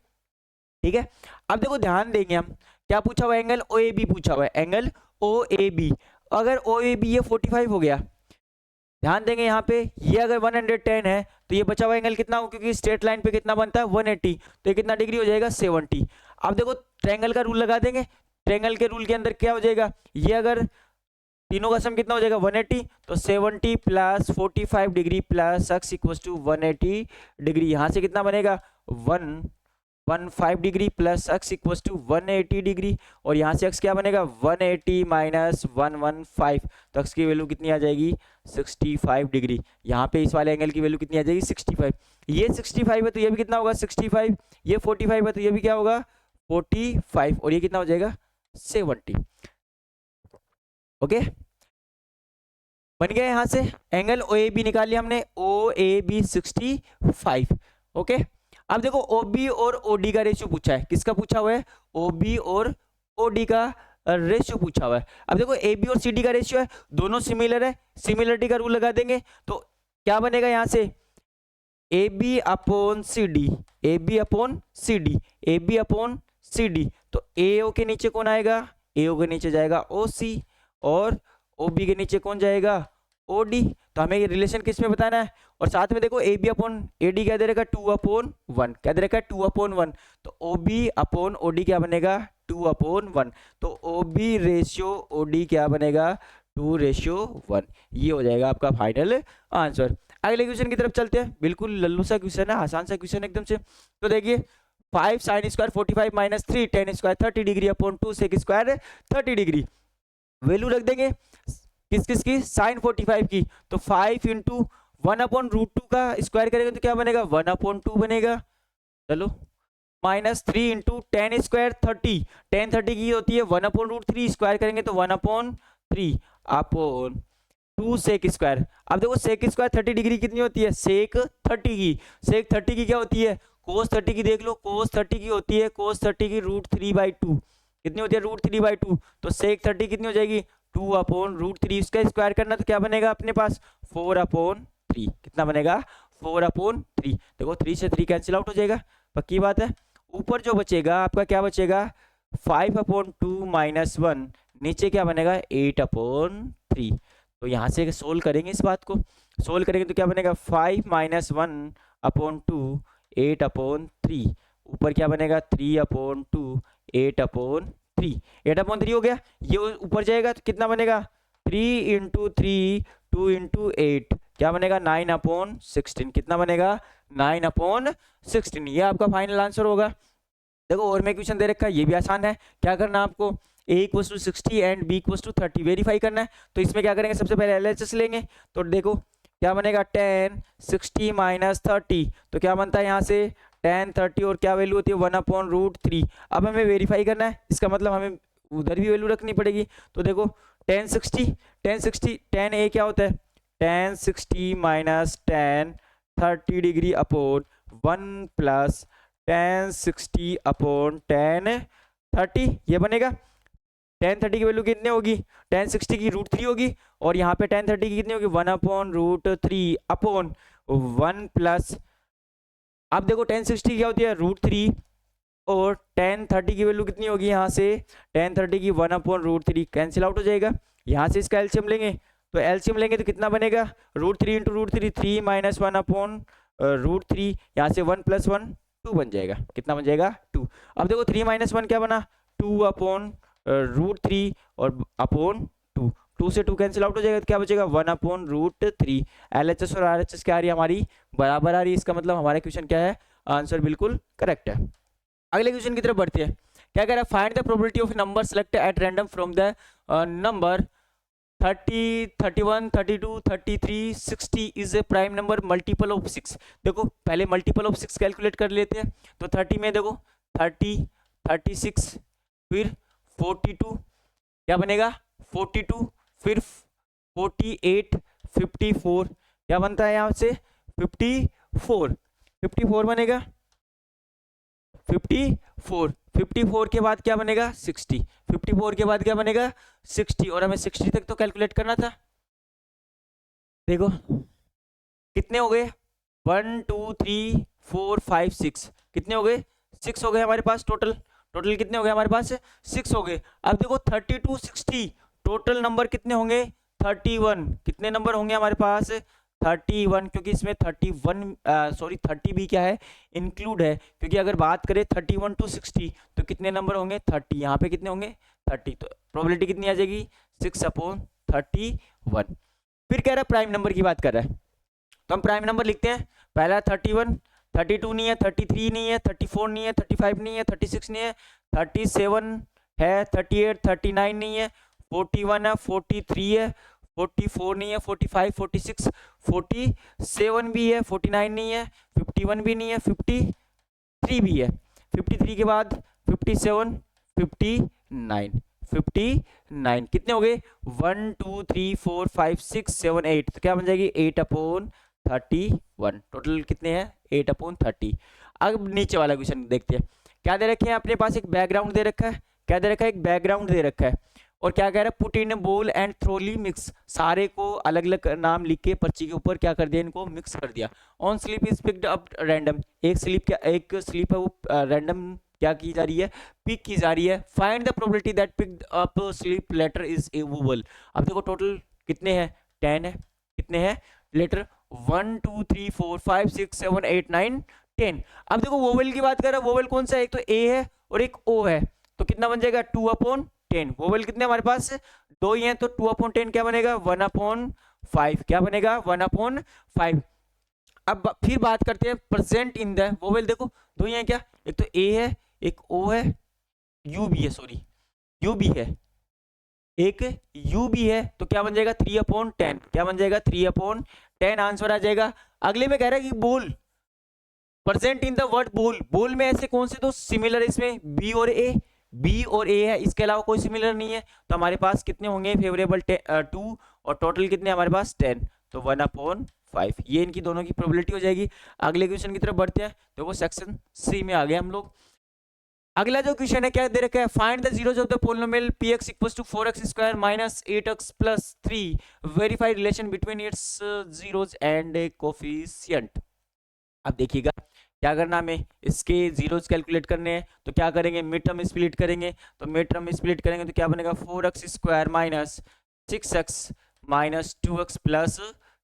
ठीक है। अब देखो ध्यान देंगे हम क्या पूछा हुआ है, एंगल ओ ए बी पूछा हुआ है, एंगल ओ ए बी। अगर ओ ए बी ये 45 हो गया, ध्यान देंगे यहाँ पे ये अगर 110 है तो ये बचा हुआ एंगल कितना हो, क्योंकि स्ट्रेट लाइन पे कितना बनता है 180, तो ये कितना डिग्री हो जाएगा 70। अब देखो ट्रायंगल का रूल लगा देंगे, ट्रायंगल के रूल के अंदर क्या हो जाएगा, ये अगर तीनों का सम कितना हो जाएगा 180, तो 70 plus 45 degree plus x equal to 180 degree, यहाँ से कितना बनेगा 115 degree plus x equal to 180 degree, और यहाँ से x क्या बनेगा 180 माइनस 115, तो x की वैल्यू कितनी आ जाएगी 65 डिग्री। यहाँ पे इस वाले एंगल की वैल्यू कितनी आ जाएगी 65, ये 65 है तो ये भी कितना होगा 65, ये 45 है तो ये भी क्या होगा 45, और ये कितना हो जाएगा 70। ओके बन गया यहाँ से एंगल ओ ए बी निकाल लिया हमने, ओ ए बी 65। ओके अब देखो OB और OD का रेशियो पूछा है, किसका पूछा हुआ है OB और OD का रेशियो पूछा हुआ है। अब देखो AB और CD का रेशियो है, दोनों सिमिलर है, सिमिलरिटी का रूल लगा देंगे तो क्या बनेगा यहाँ से AB upon CD, AB upon CD, AB upon CD, तो AO के नीचे कौन आएगा, AO के नीचे जाएगा OC, और OB के नीचे कौन जाएगा OD। तो हमें ये रिलेशन किस में बताना है, और साथ में देखो AB अपॉन AD क्या दे रखा 2/1, क्या दे रखा है 2/1, तो OB अपॉन OD क्या बनेगा 2/1, तो OB रेशियो OD क्या बनेगा 2:1, ये हो जाएगा आपका फाइनल आंसर। अगले क्वेश्चन की तरफ चलते हैं, बिल्कुल लल्लू सा क्वेश्चन है, आसान सा क्वेश्चन एकदम से। तो देखिए 5 sin square 45 minus 3 tan square 30 degree upon 2 sec square 30 degree, value रख देंगे किस किस की साइन 45 की, तो 5 इंटू 1/√2 का स्क्वायर करेंगे तो क्या बनेगा 1/2 बनेगा, चलो minus 3 into ten square 30, ten 30 की होती है 1/√3, स्क्वायर करेंगे तो 1/3 अपॉन 2 सेक स्क्वायर। अब देखो सेक स्क्वायर 30 डिग्री कितनी होती है सेक 30 की, सेक 30 की क्या होती है कोस 30 की, देख लो कोस 30 की होती है कोस 30 की √3/2, कितनी होती है √3/2, तो सेक 30 कितनी हो जाएगी 2/√3, इसका स्क्वायर करना तो क्या बनेगा अपने पास 4/3, कितना बनेगा 4/3। देखो 3 से 3 कैंसिल आउट हो जाएगा, पक्की बात है। ऊपर जो बचेगा आपका क्या बचेगा 5/2 माइनस 1, नीचे क्या बनेगा 8/3। तो यहाँ से सोल्व करेंगे, इस बात को सोल्व करेंगे तो क्या बनेगा 5 माइनस 1/2 8/3, ऊपर क्या बनेगा 3/2 8/3, 8/3 हो गया, ये ऊपर जाएगा तो कितना बनेगा 3 इंटू 3 2 इंटू 8 क्या बनेगा 9/16, कितना बनेगा 9/16, ये आपका फाइनल आंसर होगा। देखो और मैं क्वेश्चन दे रखा है, ये भी आसान है, क्या करना है आपको a equal to 60 and b equal to 30 verify करना है। तो इसमें क्या करेंगे सबसे पहले LHS लेंगे, तो देखो क्या बनेगा tan 60 माइनस 30, तो क्या बनता है यहाँ से tan 30 और क्या वैल्यू होती है 1/√3। अब हमें वेरीफाई करना है, इसका मतलब हमें उधर भी वैल्यू रखनी पड़ेगी। तो देखो tan 60 tan a क्या होता है tan 60 minus tan 30 degree upon 1 plus tan 60 upon tan 30, ये बनेगा। tan 30 की वैल्यू कितनी होगी tan 60 की √3 होगी, और यहाँ पे tan 30 की कितनी होगी 1/√3 अपॉन 1 प्लस, अब देखो tan 60 क्या होती है √3 और tan 30 की वैल्यू कितनी होगी यहाँ से, tan 30 की 1/√3 कैंसिल आउट हो जाएगा। यहाँ से इसका एलसीएम लेंगे, तो एलसीएम लेंगे तो कितना बनेगा, √3 × √3 3 - 1/√3, यहाँ से 1 + 1 2 बन जाएगा। कितना बन जाएगा, 2। अब देखो 3 - 1 क्या बना, 2/√3 और अपॉन 2, 2 से 2 कैंसिल आउट हो जाएगा, तो क्या बचेगा 1/√3। एलएचएस और आरएचएस क्या आ रही है हमारी, बराबर आ रही है। इसका मतलब हमारा क्वेश्चन क्या है, आंसर बिल्कुल करेक्ट है। अगले क्वेश्चन की तरफ बढ़ते हैं। क्या कह रहा है, find the probability of number select eight random from the number 30, 31, 32, 33, 60 is a prime number multiple of 6। देखो पहले मल्टीपल ऑफ 6 कैलकुलेट कर लेते हैं। तो 30 में देखो 30, 36, फिर 42, क्या बनेगा 42, फिर 48, 54, क्या बनता है यहाँ से 54, 54 बनेगा 54, 54 के बाद क्या बनेगा 60, 54 के बाद क्या बनेगा 60, और हमें 60 तक तो कैलकुलेट करना था। देखो कितने हो गए, 1 2 3 4 5 6, कितने हो गए 6 हो गए हमारे पास। टोटल टोटल कितने हो गए हमारे पास 6 हो गए। अब देखो 32 60 टोटल नंबर कितने होंगे 31, कितने नंबर होंगे हमारे पास 31, क्योंकि इसमें 30 भी क्या है इंक्लूड है, क्योंकि अगर बात करें 31 to 60 तो कितने नंबर होंगे 30, यहाँ पे कितने होंगे 30, तो प्रोबेबिलिटी कितनी आ जाएगी 6/31। फिर कह रहा है प्राइम नंबर की बात कर रहा है, तो हम प्राइम नंबर लिखते हैं। पहला 31, 32 नहीं है, 33 नहीं है, 34 नहीं है, 35 नहीं है, 36 नहीं है, 37 है, 38 39 नहीं है, 41 है, 43 है, 44 नहीं है, 45 46 47 भी है, 49 नहीं है, 51 भी नहीं है, 53 भी है, 53 के बाद 57 59 59, कितने हो गए 1 2 3 4 5 6 7 8, तो क्या बन जाएगी 8/31। टोटल कितने हैं 8/30। अब नीचे वाला क्वेश्चन देखते हैं। क्या दे रखे हैं अपने पास, एक बैकग्राउंड दे रखा है, क्या दे रखा है एक बैकग्राउंड दे रखा है, और क्या कह रहा है पुट इन बोल एंड थ्रोली मिक्स, सारे को अलग अलग नाम लिख के पर्ची के ऊपर क्या कर दिया, इनको मिक्स कर दिया। On slip is picked up random, एक स्लिप है वो रैंडम क्या की जा रही है, पिक की जा रही है। Find the probability that picked up slip letter is a vowel. अब देखो टोटल कितने हैं 10 है, कितने हैं लेटर 1 2 3 4 5 6 7 8 9 10। अब देखो वोवेल की बात कर रहा है, वोवेल कौन सा है, एक तो ए है और एक ओ है, तो कितना बन जाएगा 2/10। वोवेल कितने हमारे पास दो ही हैं, तो 2/10 क्या बनेगा 1/5, क्या बनेगा 1/5। अब फिर बात करते हैं प्रेजेंट इन द वोवेल, देखो दो ही हैं क्या, एक तो ए है एक ओ है, यू भी है, सॉरी यू भी है, एक यू भी है, तो क्या बन जाएगा 3/10, क्या बन जाएगा 3/10 आंसर आ जाएगा। अगले में कह रहा है कि बोल प्रेजेंट इन द वर्ड बोल, बोल में ऐसे कौन से दो सिमिलर, इसमें बी और ए, बी और ए है, इसके अलावा कोई सिमिलर नहीं है, तो हमारे पास कितने होंगे फेवरेबल 2, और टोटल कितने हमारे पास 10, तो 1/5, ये इनकी दोनों की प्रोबेबिलिटी हो जाएगी। अगले क्वेश्चन की तरफ बढ़ते हैं। देखो सेक्शन सी में आ गए हम लोग। अगला जो क्वेश्चन है क्या दे रखा है, find the zeros of the polynomial px equals to 4x² minus 8x plus 3, verify relation between its zeros and coefficient. अब देखिएगा क्या करना, हमें इसके जीरोस कैलकुलेट करने हैं, तो क्या करेंगे मिड टर्म स्प्लिट करेंगे, तो मिड टर्म स्प्लिट करेंगे तो क्या बनेगा 4x² minus 6x minus 2x plus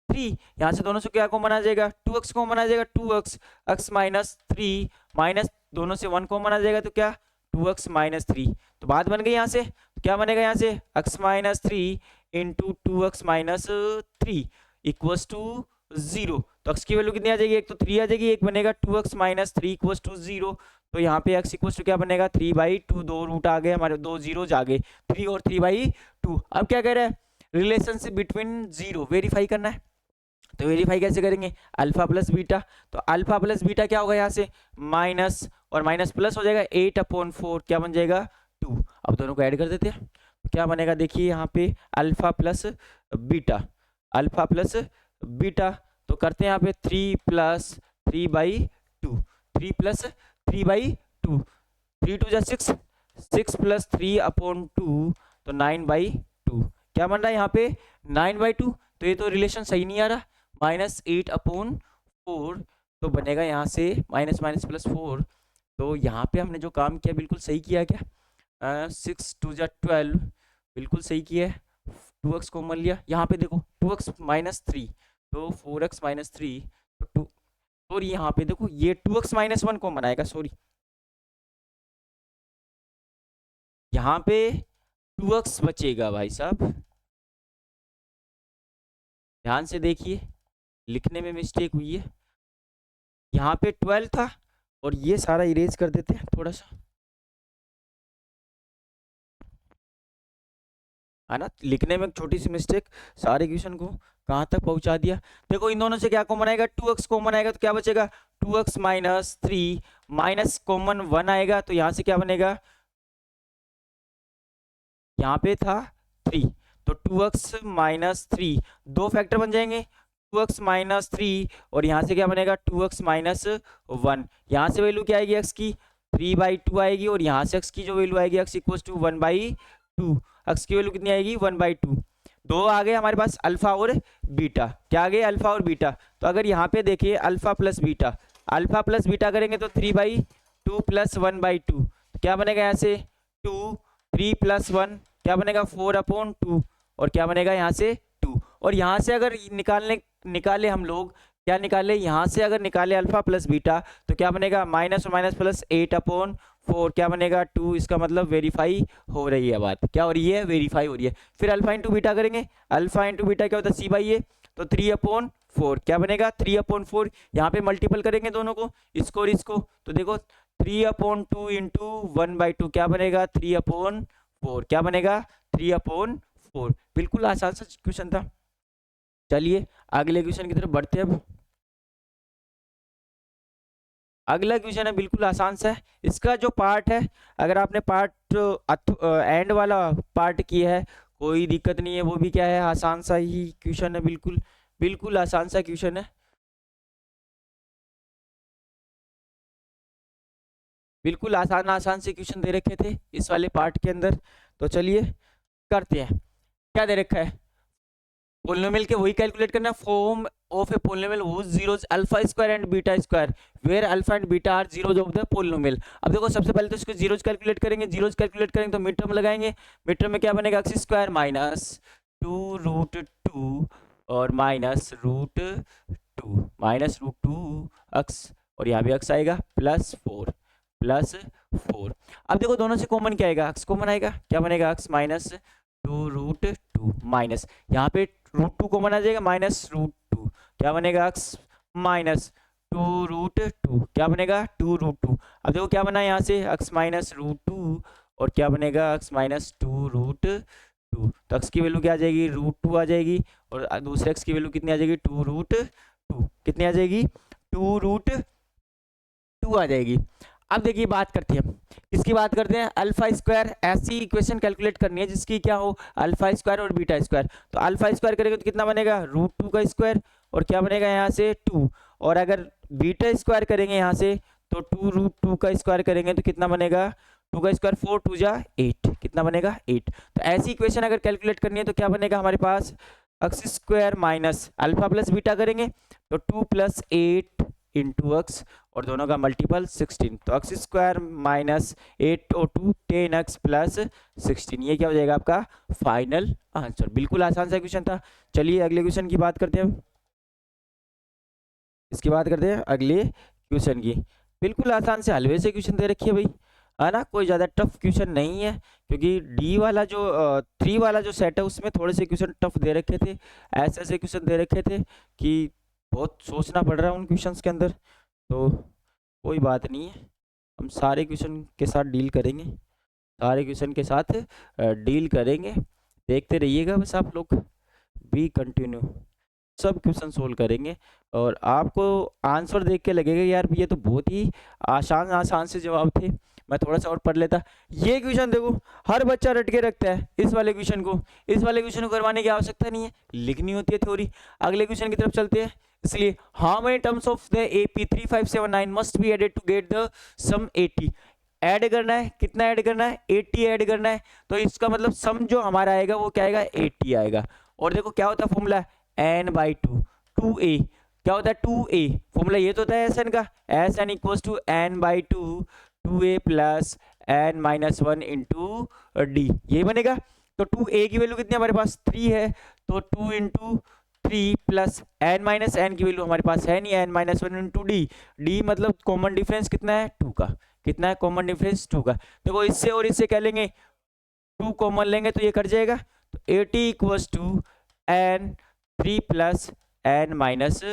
3, यहाँ से दोनों से क्या कॉमन आ जाएगा 2x कॉमन आ जाएगा, 2x x माइनस 3 माइनस दोनों से 1 कॉमन आ जाएगा, तो क्या 2x माइनस 3, तो बात बन गई यहाँ से, तो क्या बनेगा यहाँ से x minus 3 into 2x minus 3 equals to 0, तो x की वैल्यू कितनी आ जाएगी, एक तो 3 आ जाएगी, एक बनेगा 2x माइनस 3 इक्वल्स टू 0, तो यहाँ पे x इक्वल्स टू क्या बनेगा 3/2, दो रूट आ गए हमारे, दो जीरोज आ गए 3 और 3/2। अब क्या कह रहा है रिलेशनशिप बिटवीन जीरो वेरीफाई करना है, तो वेरीफाई कैसे करेंगे अल्फा प्लस बीटा, तो अल्फा प्लस बीटा क्या होगा यहाँ से माइनस और माइनस प्लस हो जाएगा 8/4, क्या बन जाएगा 2। अब दोनों को ऐड कर देते हैं, तो क्या बनेगा देखिए यहाँ पे alpha plus beta, alpha plus beta, तो करते हैं यहाँ पे 3 प्लस 3/2, 3 प्लस 3/2, 3 2 जा 6, 6 प्लस 3/2, तो 9/2, क्या बन रहा है यहाँ पे 9/2, तो ये तो रिलेशन सही नहीं आ रहा, -8/4, तो बनेगा यहाँ से माइनस माइनस प्लस 4, तो यहाँ पे हमने जो काम किया बिल्कुल सही किया क्या, 6 2 जा 12 बिल्कुल सही किया है। 2x कॉमन लिया, यहाँ पे देखो 2x माइनस 3 तो 4x माइनस 3 तो 2, और यहाँ पे देखो ये 2x माइनस 1 कॉमन आएगा, सॉरी यहाँ पे 2x बचेगा भाई साहब, ध्यान से देखिए लिखने में मिस्टेक हुई है। यहाँ पे 12 था और ये सारा इरेज कर देते हैं थोड़ा सा, है ना, लिखने में छोटी सी मिस्टेक सारे क्वेश्चन को कहाँ तक पहुंचा दिया। देखो इन दोनों से क्या कॉमन आएगा, 2x कॉमन आएगा तो क्या बचेगा 2x माइनस 3 माइनस कॉमन 1 आएगा तो यहाँ से क्या बनेगा, यहाँ पे था 3 तो 2x माइनस 3 दो फैक्टर बन जाएंगे, 2x माइनस 3 और यहाँ से क्या बनेगा 2x माइनस 1, यहाँ से वैल्यू क्या आएगी x की 3/2 आएगी और यहाँ से x की जो वैल्यू आएगी x इक्वल टू 1/2, x की वैल्यू कितनी आएगी 1/2। दो आ गए हमारे पास अल्फा और बीटा, क्या आ गए अल्फा और बीटा। तो अगर यहाँ पे देखिए अल्फा प्लस बीटा करेंगे तो 3/2 प्लस 1/2 क्या बनेगा, यहाँ से 2 3 प्लस 1 क्या बनेगा 4/2 और क्या बनेगा यहाँ से 2, और यहाँ से अगर निकाले हम लोग क्या निकाले, यहाँ से अगर निकाले अल्फा प्लस बीटा तो क्या बनेगा माइनस और माइनस प्लस 8/4 क्या बनेगा 2, इसका मतलब वेरीफाई हो रही है बात, क्या हो रही है वेरीफाई हो रही है। फिर अल्फा इंटू बीटा करेंगे, अल्फा इंटू बीटा क्या होता है c/a तो 3/4 क्या बनेगा 3/4, यहाँ पे मल्टीपल करेंगे दोनों को इसको और इसको तो देखो 3/2 इंटू 1/2 क्या बनेगा 3/4 क्या बनेगा 3/4, बिल्कुल आसान सा क्वेश्चन था। चलिए अगले क्वेश्चन की तरफ बढ़ते हैं। अब अगला क्वेश्चन है बिल्कुल आसान सा है, इसका जो पार्ट है अगर आपने पार्ट एंड वाला पार्ट किया है कोई दिक्कत नहीं है, वो भी क्या है आसान सा ही क्वेश्चन है, बिल्कुल बिल्कुल आसान सा क्वेश्चन है, बिल्कुल आसान से क्वेश्चन दे रखे थे इस वाले पार्ट के अंदर। तो चलिए करते हैं, क्या दे रखा है पोलिनोमियल के वही कैलकुलेट करना, form of a polynomial whose zeros alpha square and beta square where alpha and beta are zeros of the polynomial. अब देखो सबसे पहले तो इसको जीरोस कैलकुलेट करेंगे तो मिड टर्म लगाएंगे, मिड टर्म में क्या बनेगा x स्क्वायर माइनस 2√2 और माइनस √2 x और यहाँ भी x आएगा प्लस 4। अब देखो दोनों से कॉमन क्या आएगा, x कॉमन आएगा, क्या बनेगा x माइनस 2√2 माइनस यहाँ पे √2 कॉमन आ जाएगा माइनस √2 क्या बनेगा x माइनस 2√2 क्या बनेगा 2√2। अब देखो क्या बना यहाँ से x माइनस √2 और क्या बनेगा x माइनस 2√2 तो x की वैल्यू क्या आ जाएगी √2 आ जाएगी और दूसरे x की वैल्यू कितनी आ जाएगी 2√2 कितनी आ जाएगी 2√2 आ जाएगी। अब देखिए बात करते हैं, इसकी बात करते हैं अल्फा स्क्वायर, ऐसी इक्वेशन कैलकुलेट करनी है जिसकी क्या हो अल्फा स्क्वायर और बीटा स्क्वायर। तो अल्फा स्क्वायर करेंगे तो कितना बनेगा √2 का स्क्वायर और क्या बनेगा यहाँ से 2, और अगर बीटा स्क्वायर करेंगे यहाँ से तो 2√2 का स्क्वायर करेंगे तो कितना बनेगा 2 का स्क्वायर 4 2 जा 8 कितना बनेगा 8। तो ऐसी इक्वेशन अगर कैलकुलेट करनी है तो क्या बनेगा हमारे पास x square minus alpha plus beta करेंगे तो 2 + 8 इंटू एक्स और दोनों का मल्टीपल 16 तो x स्क्वायर माइनस 8 और 2 10x प्लस 16 ये क्या हो जाएगा आपका फाइनल आंसर। बिल्कुल आसान सा क्वेश्चन था। चलिए अगले क्वेश्चन की बात करते हैं, इसकी बात करते हैं अगले क्वेश्चन की। बिल्कुल आसान से हलवे से क्वेश्चन दे रखी है भाई, है ना, कोई ज़्यादा टफ क्वेश्चन नहीं है क्योंकि डी वाला जो 3 वाला जो सेट है उसमें थोड़े से क्वेश्चन टफ दे रखे थे, ऐसे क्वेश्चन दे रखे थे कि बहुत सोचना पड़ रहा है उन क्वेश्चंस के अंदर। तो कोई बात नहीं है, हम सारे क्वेश्चन के साथ डील करेंगे, देखते रहिएगा बस आप लोग, बी कंटिन्यू, सब क्वेश्चन सोल्व करेंगे और आपको आंसर देख के लगेगा यार ये तो बहुत ही आसान से जवाब थे, मैं थोड़ा सा और पढ़ लेता। ये क्वेश्चन देखो हर बच्चा रट के रखता है इस वाले क्वेश्चन को करवाने की आवश्यकता नहीं है, लिखनी होती है थ्योरी। अगले क्वेश्चन की तरफ चलते हैं। इसलिए how many terms of the AP 3579 must be added to get the sum 80। Add करना है, कितना ऐड करना है 80 ऐड करना है, तो इसका मतलब सम जो हमारा आएगा वो क्या आएगा 80 आएगा। और देखो क्या होता है फॉर्मूला n/2 2a क्या होता है 2a, फॉर्मूला ये तो होता है एस एन का, s n equals to n by 2a plus n minus 1 into d, यही बनेगा। तो 2a की वैल्यू कितनी हमारे पास 3 है, तो 2 into 3 plus n minus n की वैल्यू हमारे पास है नहीं, n minus 1 into d, d मतलब कॉमन डिफरेंस कितना है 2 का, कितना है कॉमन डिफरेंस 2 का। देखो इससे और इससे क्या लेंगे 2 कॉमन लेंगे तो ये कट जाएगा, तो 80 equals to n 3 plus n minus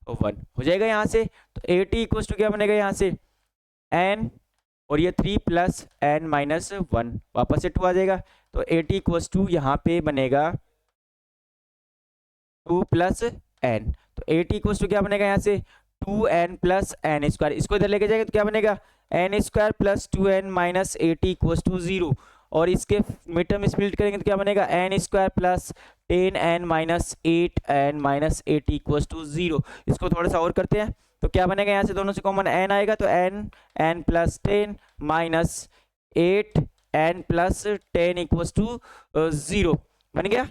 1 हो जाएगा यहाँ से। तो 80 इक्वल्स टू क्या बनेगा यहाँ से एन और ये 3 प्लस एन माइनस 1, वापस से 2 आ जाएगा, तो 80 इक्वल्स टू यहाँ पे बनेगा 2 प्लस एन, तो 80 इक्वल्स टू क्या बनेगा यहाँ से 2n प्लस एन स्क्वायर, इसको इधर लेके जाएंगे तो क्या बनेगा n square plus 2n minus 80 equals to 0, और इसके मिड टर्म स्प्लिट करेंगे तो क्या बनेगा n square plus 10n minus 8n minus 80 equals to 0। इसको थोड़ा सा और करते हैं तो क्या बनेगा यहाँ से दोनों से कॉमन n आएगा, तो n plus 10 minus 8n plus 10 equals to 0 बन गया।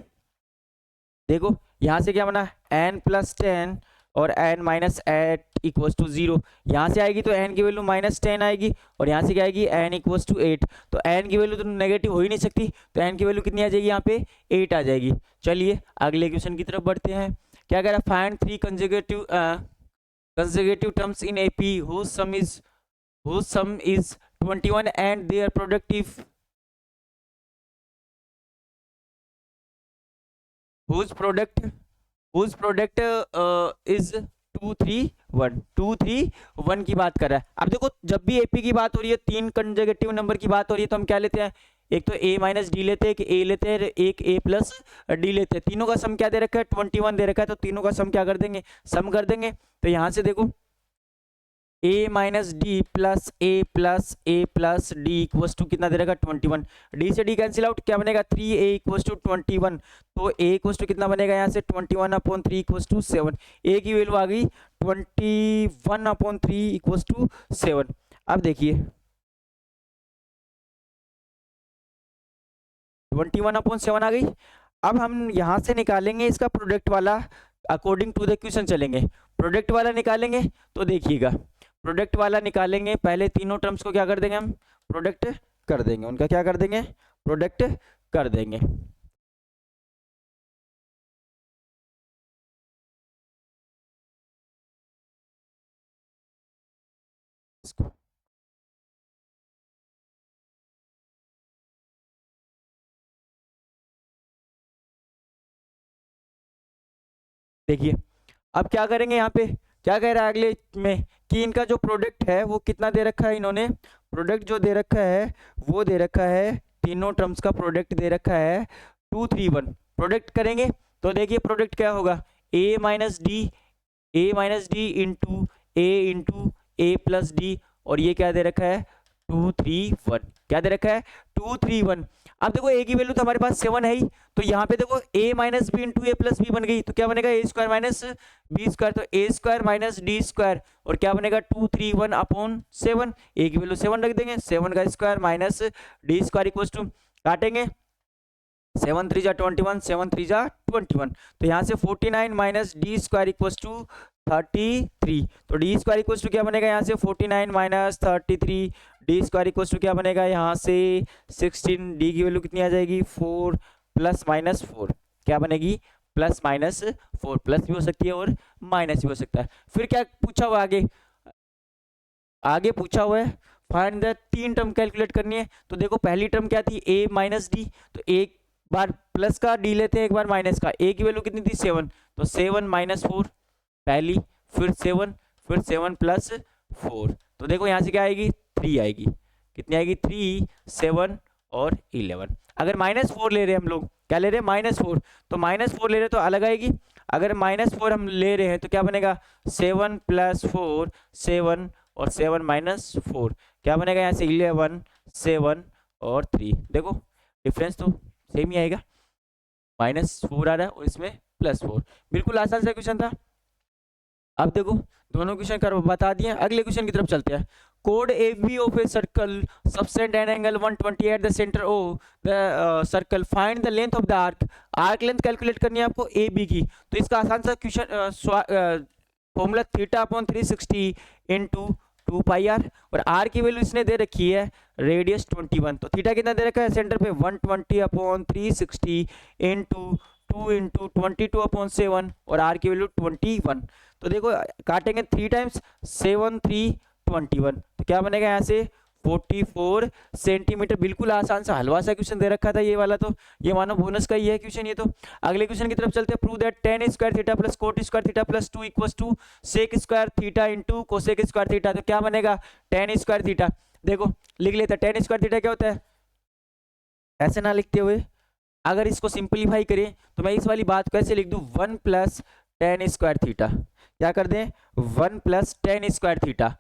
देखो यहाँ से क्या बना n प्लस 10 और n माइनस 8 इक्वल्स टू 0, यहाँ से आएगी तो n की वैल्यू माइनस 10 आएगी, और यहाँ से क्या आएगी n इक्वल्स टू 8, तो n की वैल्यू तो नेगेटिव हो ही नहीं सकती, तो n की वैल्यू कितनी आ जाएगी यहाँ पे 8 आ जाएगी। चलिए अगले क्वेश्चन की तरफ बढ़ते हैं। क्या कह रहा है find 3 consecutive terms in AP whose sum is 21 and their product whose product is 231 की बात कर रहा है। अब देखो जब भी एपी की बात हो रही है, 3 कंसेक्यूटिव नंबर की बात हो रही है, तो हम क्या लेते हैं, एक तो a माइनस डी लेते हैं, एक a लेते हैं, एक a प्लस डी लेते हैं। तीनों का सम क्या दे रखा है 21 दे रखा है, तो तीनों का सम क्या कर देंगे सम कर देंगे। तो यहाँ से देखो a minus d plus a plus d equals to कितना दे रखा 21, d से d कैंसिल आउट, क्या बनेगा 3a इक्वल्स टू 21, तो a इक्वल्स टू कितना बनेगा यहाँ से 21 अपॉन 3 इक्वल्स टू 7, a की वैल्यू आ गई 21 अपॉन 3 इक्वल्स टू 7। अब देखिए 21 अपॉन 7 आ गई। अब हम यहाँ से निकालेंगे इसका प्रोडक्ट वाला, अकॉर्डिंग टू द क्वेश्चन चलेंगे, प्रोडक्ट वाला निकालेंगे। तो देखिएगा प्रोडक्ट वाला निकालेंगे, पहले तीनों टर्म्स को क्या कर देंगे हम प्रोडक्ट कर देंगे, उनका क्या कर देंगे प्रोडक्ट कर देंगे। देखिए अब क्या करेंगे, यहाँ पे क्या कह रहा है अगले में कि इनका जो प्रोडक्ट है वो कितना दे रखा है, इन्होंने प्रोडक्ट जो दे रखा है वो दे रखा है, तीनों टर्म्स का प्रोडक्ट दे रखा है 231। प्रोडक्ट करेंगे तो देखिए प्रोडक्ट क्या होगा a minus D into a plus D, और ये क्या दे रखा है 231, क्या दे रखा है 231। अब देखो a की वैल्यू तो हमारे पास 7 है ही, तो यहाँ पे देखो a minus b into a plus b बन गई, तो क्या बनेगा a square minus b square, तो a square minus d square, और क्या बनेगा 231 अपॉन 7, a की वैल्यू 7 रख देंगे, 7 का square minus d square equals to काटेंगे 7 3 जा 21, 7 3 जा 21, तो यहाँ से 49 minus d square equals to 33, तो डी स्क्वायर इक्वल्स टू क्या बनेगा यहाँ से 49 minus 33, d square equals to क्या बनेगा यहाँ से 16, डी की वैल्यू कितनी आ जाएगी 4 प्लस माइनस 4, क्या बनेगी प्लस माइनस 4, प्लस भी हो सकती है और माइनस भी हो सकता है। फिर क्या पूछा हुआ आगे पूछा हुआ है फाइंड द 3 टर्म कैलकुलेट करनी है। तो देखो पहली टर्म क्या थी a माइनस डी, तो एक बार प्लस का डी लेते हैं, एक बार माइनस का, a की वैल्यू कितनी थी 7, तो 7 माइनस 4 पहली, फिर 7 प्लस 4, तो देखो यहाँ से क्या आएगी 3 आएगी, कितनी आएगी 3 7 और 11। अगर माइनस 4 ले रहे हैं हम लोग, क्या ले रहे हैं -4, तो -4 ले रहे हैं तो अलग आएगी, अगर -4 हम ले रहे हैं तो क्या बनेगा 7 प्लस 4 7 और 7 माइनस 4, क्या बनेगा यहाँ से 11 7 और 3, देखो डिफरेंस तो सेम ही आएगा, -4 आ रहा है और इसमें +4, बिल्कुल आसान सा क्वेश्चन था। अब देखो दोनों क्वेश्चन कर बता दिए, अगले क्वेश्चन की तरफ चलते हैं। Code A B of a circle सबसेंड an angle 120 eight the centre O the circle, find the length of the arc length calculate करनी है आपको ए बी की। तो इसका आसान सा question formula theta upon 360 into 2 pi r, और आर की वैल्यू इसने दे रखी है रेडियस 21, तो थीटा कितना दे रखा है सेंटर पे 120 अपॉन 360 इंटू 2 इंटू 22 अपॉन 7, और आर की वैल्यू 21। तो देखो काटेंगे 3 टाइम्स 7 3 21, तो क्या बनेगा यहाँ से 44 सेंटीमीटर। बिल्कुल आसान सा हलवा सा क्वेश्चन दे रखा था ये वाला, तो ये मानो बोनस का ही है क्वेश्चन ये। तो अगले क्वेश्चन की तरफ चलते हैं। Prove that tan square theta plus cot square theta plus 2 equals to sec square theta into cosec square theta. तो क्या बनेगा tan स्क्वायर थीटा, देखो लिख लेते हैं tan स्क्वायर थीटा क्या होता है, ऐसे ना लिखते हुए अगर इसको सिंपलीफाई करें तो मैं इस वाली बात को ऐसे लिख दूं 1 प्लस tan स्क्वायर थीटा, क्या कर दें 1 plus tan square theta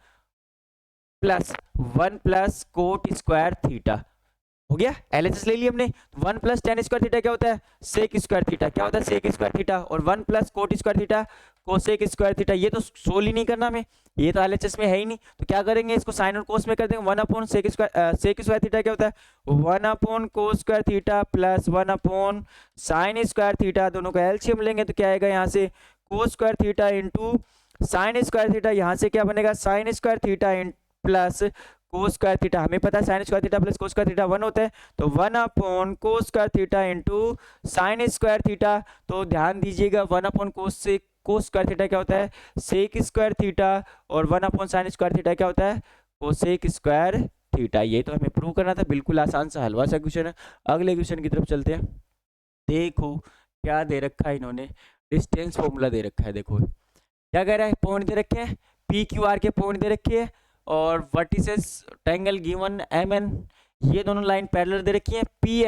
plus 1 plus coat square theta. हो गया, एलएचएस ले लिया हमने। 1 प्लस tan स्क्वायर थीटा क्या होता है सेक स्क्वायर थीटा, क्या होता है सेक स्क्वायर थीटा, और 1 plus coat square theta cosec square theta. ये तो सोल्व ही नहीं करना हमें, ये तो एलएचएस में है ही नहीं, तो क्या करेंगे इसको साइन और कोस में कर देंगे। 1 अपॉन सेक स्क्वायर थीटा क्या होता है 1 upon cos square theta plus 1 upon sine square theta, दोनों का एलसीएम लेंगे तो क्या आएगा यहाँ से cos square theta into sine square theta, यहाँ से क्या बनेगा sine square theta plus cos square theta. हमें पता है sine square theta plus cos square theta 1 होता है, तो 1 upon cos square theta into sine square theta. तो ध्यान दीजिएगा 1 अपॉन कोस से कोस स्क्वायर थीटा क्या होता है सेक स्क्वायर थीटा, और 1 अपॉन साइन स्क्वायर थीटा क्या होता है कोसेक स्क्वायर थीटा। ये तो हमें प्रूव करना था, बिल्कुल आसान सा हलवा सा क्वेश्चन है। अगले क्वेश्चन की तरफ चलते हैं। देखो क्या दे रखा है इन्होंने, डिस्टेंस फॉर्मूला दे रखा है। देखो क्या कह रहा है, पॉइंट दे रखे हैं पी क्यू आर के पॉइंट दे रखे हैं, और vertices triangle given M N, ये दोनों लाइन पैरेलल दे रखी है। P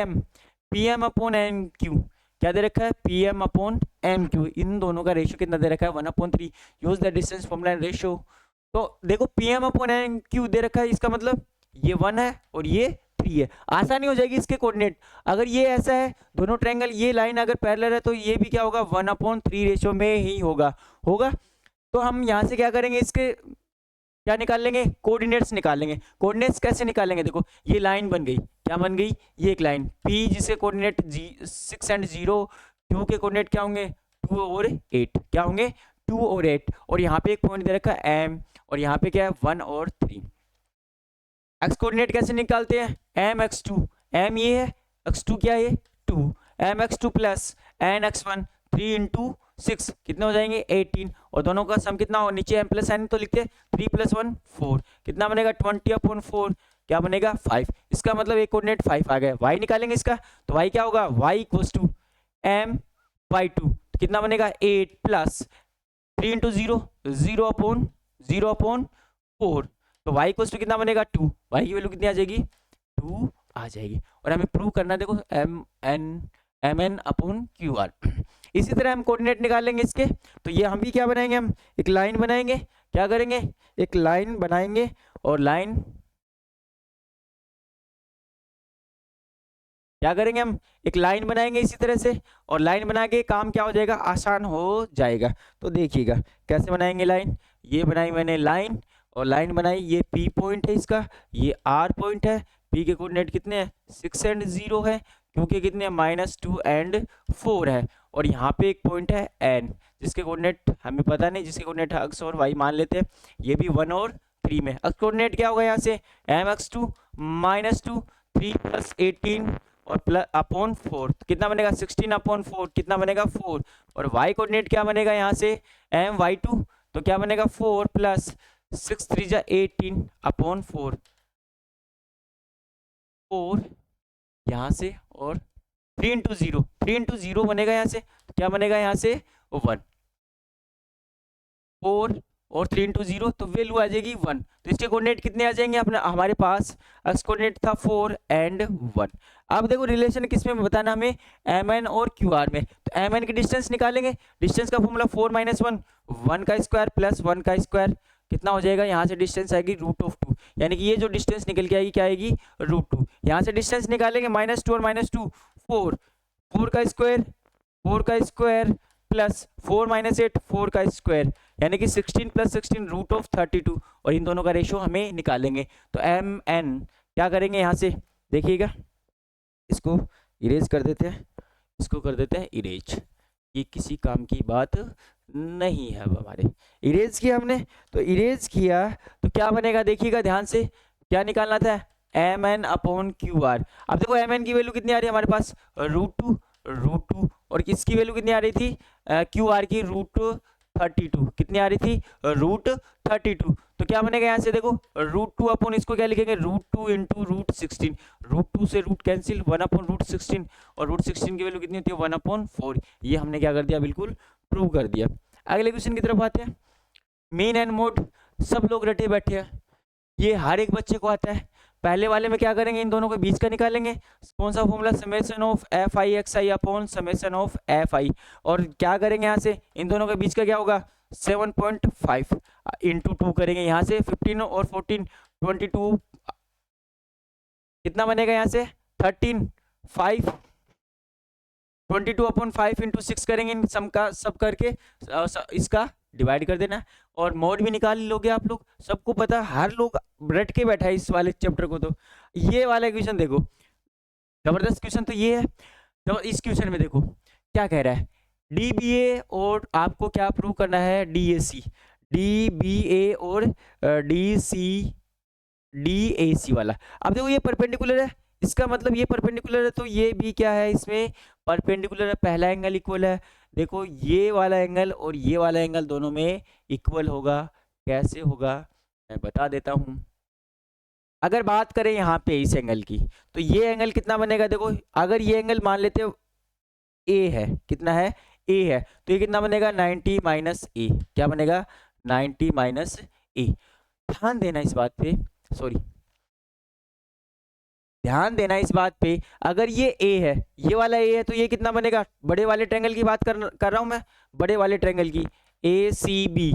M upon M Q क्या दे रखा है P M upon M Q, इन दोनों का रेशियो कितना दे रखा है 1/3। Use the distance formula and ratio. तो देखो P M upon M Q दे रखा है, इसका मतलब ये 1 है और ये 3 है। आसानी हो जाएगी इसके कोऑर्डिनेट, अगर ये ऐसा है दोनों ट्रायंगल ये लाइन अगर पैरेलल है तो ये भी क्या होगा 1/3 रेशियो में ही होगा। तो हम यहाँ से क्या करेंगे इसके क्या निकाल लेंगे कोऑर्डिनेट्स निकाल लेंगे। कोऑर्डिनेट्स कैसे निकालेंगे, देखो ये लाइन बन गई, क्या बन गई ये एक लाइन P जिसके कोऑर्डिनेट 6 और 0, Q के कोऑर्डिनेट क्या होंगे 2 और 8, क्या होंगे 2 और 8, और यहाँ पे एक पॉइंट दे रखा है M, और यहाँ पे क्या है 1 और 3। x कोऑर्डिनेट कैसे निकालते हैं m x2, m ये है x2 क्या है 2, m x2 plus n x1 3 into 6 कितने हो जाएंगे 18, और दोनों का सम कितना हो नीचे m प्लस n तो लिखते हैं 3 + 1 4, कितना बनेगा 20/4 क्या बनेगा 5। इसका मतलब एक कोऑर्डिनेट 5 आ गया। y निकालेंगे इसका, तो y क्या होगा y = m/2, तो कितना बनेगा 8 प्लस 3 × 0 0/4, तो y = कितना बनेगा 2, y की वैल्यू कितनी आ जाएगी 2 आ जाएगी। और हमें प्रूव करना है देखो mn/QR। इसी तरह हम कोऑर्डिनेट निकालेंगे इसके, तो ये हम भी क्या बनाएंगे हम एक लाइन बनाएंगे, क्या करेंगे एक लाइन बनाएंगे, और लाइन क्या करेंगे हम एक लाइन बनाएंगे इसी तरह से, और लाइन बना के काम क्या हो जाएगा आसान हो जाएगा। तो देखिएगा कैसे बनाएंगे लाइन, ये बनाई मैंने लाइन, और लाइन बनाई, ये P पॉइंट है इसका, ये R पॉइंट है। P के कोऑर्डिनेट कितने हैं 6 और 0 है, क्योंकि कितने -2 और 4 है, और यहाँ पे एक पॉइंट है N जिसके कोऑर्डिनेट हमें पता नहीं, जिसके कोऑर्डिनेट x और y मान लेते हैं, ये भी 1 और 3 में। x कोऑर्डिनेट क्या होगा यहाँ से mx2 -2 3 + 18 और +/4, कितना बनेगा 16/4, कितना बनेगा 4, और y कोऑर्डिनेट क्या बनेगा यहाँ से my2, तो क्या बनेगा 4 + 6 3 = 18/4 यहाँ से, और 3 × 0 बनेगा यहाँ से, तो क्या बनेगा यहाँ से 1, 4 और 3 × 0, तो वैल्यू आ जाएगी 1। तो इसके कोऑर्डिनेट कितने आ जाएंगे अपने, हमारे पास x कोऑर्डिनेट था 4 और 1। अब देखो रिलेशन किस में बताना हमें mn और qr में, तो mn की डिस्टेंस निकालेंगे। डिस्टेंस का फॉर्मूला 4 - 1 1 का स्क्वायर प्लस 1 का स्क्वायर, कितना हो जाएगा यहाँ से डिस्टेंस आएगी √2, यानी कि ये जो डिस्टेंस निकल के आएगी क्या आएगी √2। यहाँ से डिस्टेंस निकालेंगे -2 और -2 4 का स्क्वायर प्लस 4 - 8 4 का स्क्वायर, यानी कि 16 + 16 √32, और इन दोनों का रेशियो हमें निकालेंगे। तो mn क्या करेंगे यहाँ से, देखिएगा इसको इरेज कर देते हैं, इसको कर देते हैं इरेज, ये किसी काम की बात नहीं है अब हमारे, इरेज किया हमने, तो इरेज किया तो क्या बनेगा देखिएगा ध्यान से, क्या निकालना था, m n upon q r. अब देखो एम एन की वैल्यू कितनी आ रही है हमारे पास, रूट टू, और किसकी वैल्यू कितनी आ रही थी, क्यू आर की रूट 32, कितनी आ रही थी, रूट 32। तो क्या बनेगा यहाँ से देखो, रूट 2 अपॉन इसको क्या लिखेंगे, रूट 2 इंटू रूट 16, रूट 2 से रूट कैंसिल, 1/√16, और रूट 16 की वैल्यू कितनी होती है, 1/4। ये हमने क्या कर दिया, बिल्कुल प्रूव कर दिया। अगले क्वेश्चन की तरफ आते हैं। मीन एंड मोड सब लोग रटे बैठे हैं, ये हर एक बच्चे को आता है। पहले वाले में क्या करेंगे, इन दोनों के बीच का निकालेंगे, कौन सा formula, summation of F I x I upon summation of F I, और क्या करेंगे यहाँ से इन दोनों के बीच का क्या होगा, 7.5 इंटू 2 करेंगे, यहाँ से 15 और 14 22, कितना बनेगा यहाँ से 13, 5, 22/5 इंटू 6 करेंगे, इन सम का सब करके इसका डिवाइड कर देना, और मोड भी निकाल लोगे आप लोग, सबको पता, हर लोग रट के बैठा है इस वाले चैप्टर को। तो ये वाला क्वेश्चन देखो, जबरदस्त क्वेश्चन तो ये है। तो इस क्वेश्चन में देखो क्या कह रहा है, डीबीए और आपको क्या प्रूव करना है, डीएसी, डीबीए और डीएसी वाला। अब देखो ये परपेंडिकुलर है, इसका मतलब ये परपेंडिकुलर है, तो ये भी क्या है, इसमें परपेंडिकुलर है, पहला एंगल इक्वल है। देखो ये वाला एंगल और ये वाला एंगल दोनों में इक्वल होगा, कैसे होगा मैं बता देता हूं। अगर बात करें यहाँ पे इस एंगल की, तो ये एंगल कितना बनेगा, देखो अगर ये एंगल मान लेते हो ए है, कितना है, ए है, तो ये कितना बनेगा 90 माइनस ए, क्या बनेगा 90 माइनस ए। ध्यान देना इस बात पे, सॉरी ध्यान देना इस बात पे, अगर ये ए है, ये वाला ए है, तो ये कितना बनेगा, बड़े वाले ट्रायंगल की बात कर रहा हूं मैं, बड़े वाले ट्रायंगल की, ए सी बी,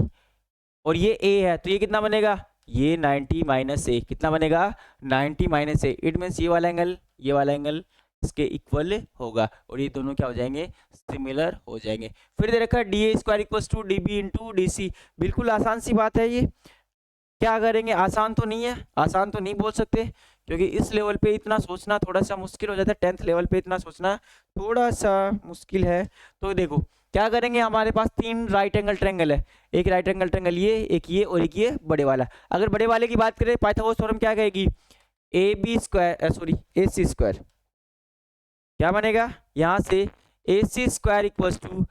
और ये ए है, तो ये कितना बनेगा, ये 90 माइनस ए, कितना बनेगा 90 माइनस ए। इट मीन्स ये वाला एंगल, ये वाला एंगल इसके इक्वल होगा, और ये दोनों क्या हो जाएंगे, सिमिलर हो जाएंगे। फिर दे रखा है D A square equals to D B into D C, बिल्कुल आसान सी बात है ये। क्या करेंगे, आसान तो नहीं है, आसान तो नहीं बोल सकते, क्योंकि इस लेवल पे इतना सोचना थोड़ा सा मुश्किल हो जाता है, 10th लेवल पे इतना सोचना थोड़ा सा मुश्किल है। तो देखो क्या करेंगे, हमारे पास 3 राइट एंगल ट्रायंगल है, एक राइट एंगल ट्रायंगल ये, एक ये, और एक ये बड़े वाला। अगर बड़े वाले की बात करें, पाइथागोरस थ्योरम क्या कहेगी, A B square, sorry A C square, क्या बनेगा यहाँ से, A C square equals to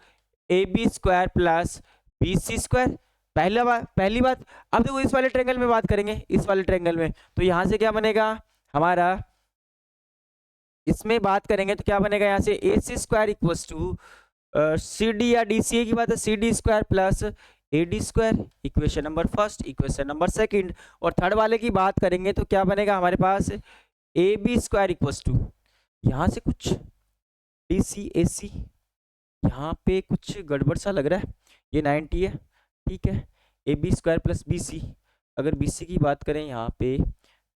A B square plus B C square, पहली बात। अब देखो इस वाले ट्रायंगल में बात करेंगे, इस वाले ट्रायंगल में, तो यहाँ से क्या बनेगा हमारा, इसमें बात करेंगे तो क्या बनेगा यहाँ से, A C square equals to C D या डी सी ए की बात है, C D square plus A D square, equation number first, equation number second. और थर्ड वाले की बात करेंगे तो क्या बनेगा हमारे पास, A B square equals to, यहाँ से कुछ डी सी ए सी, यहाँ पे कुछ गड़बड़ सा लग रहा है, ये 90 है, ठीक है, A B square plus B C. अगर बी सी की बात करें यहाँ पे,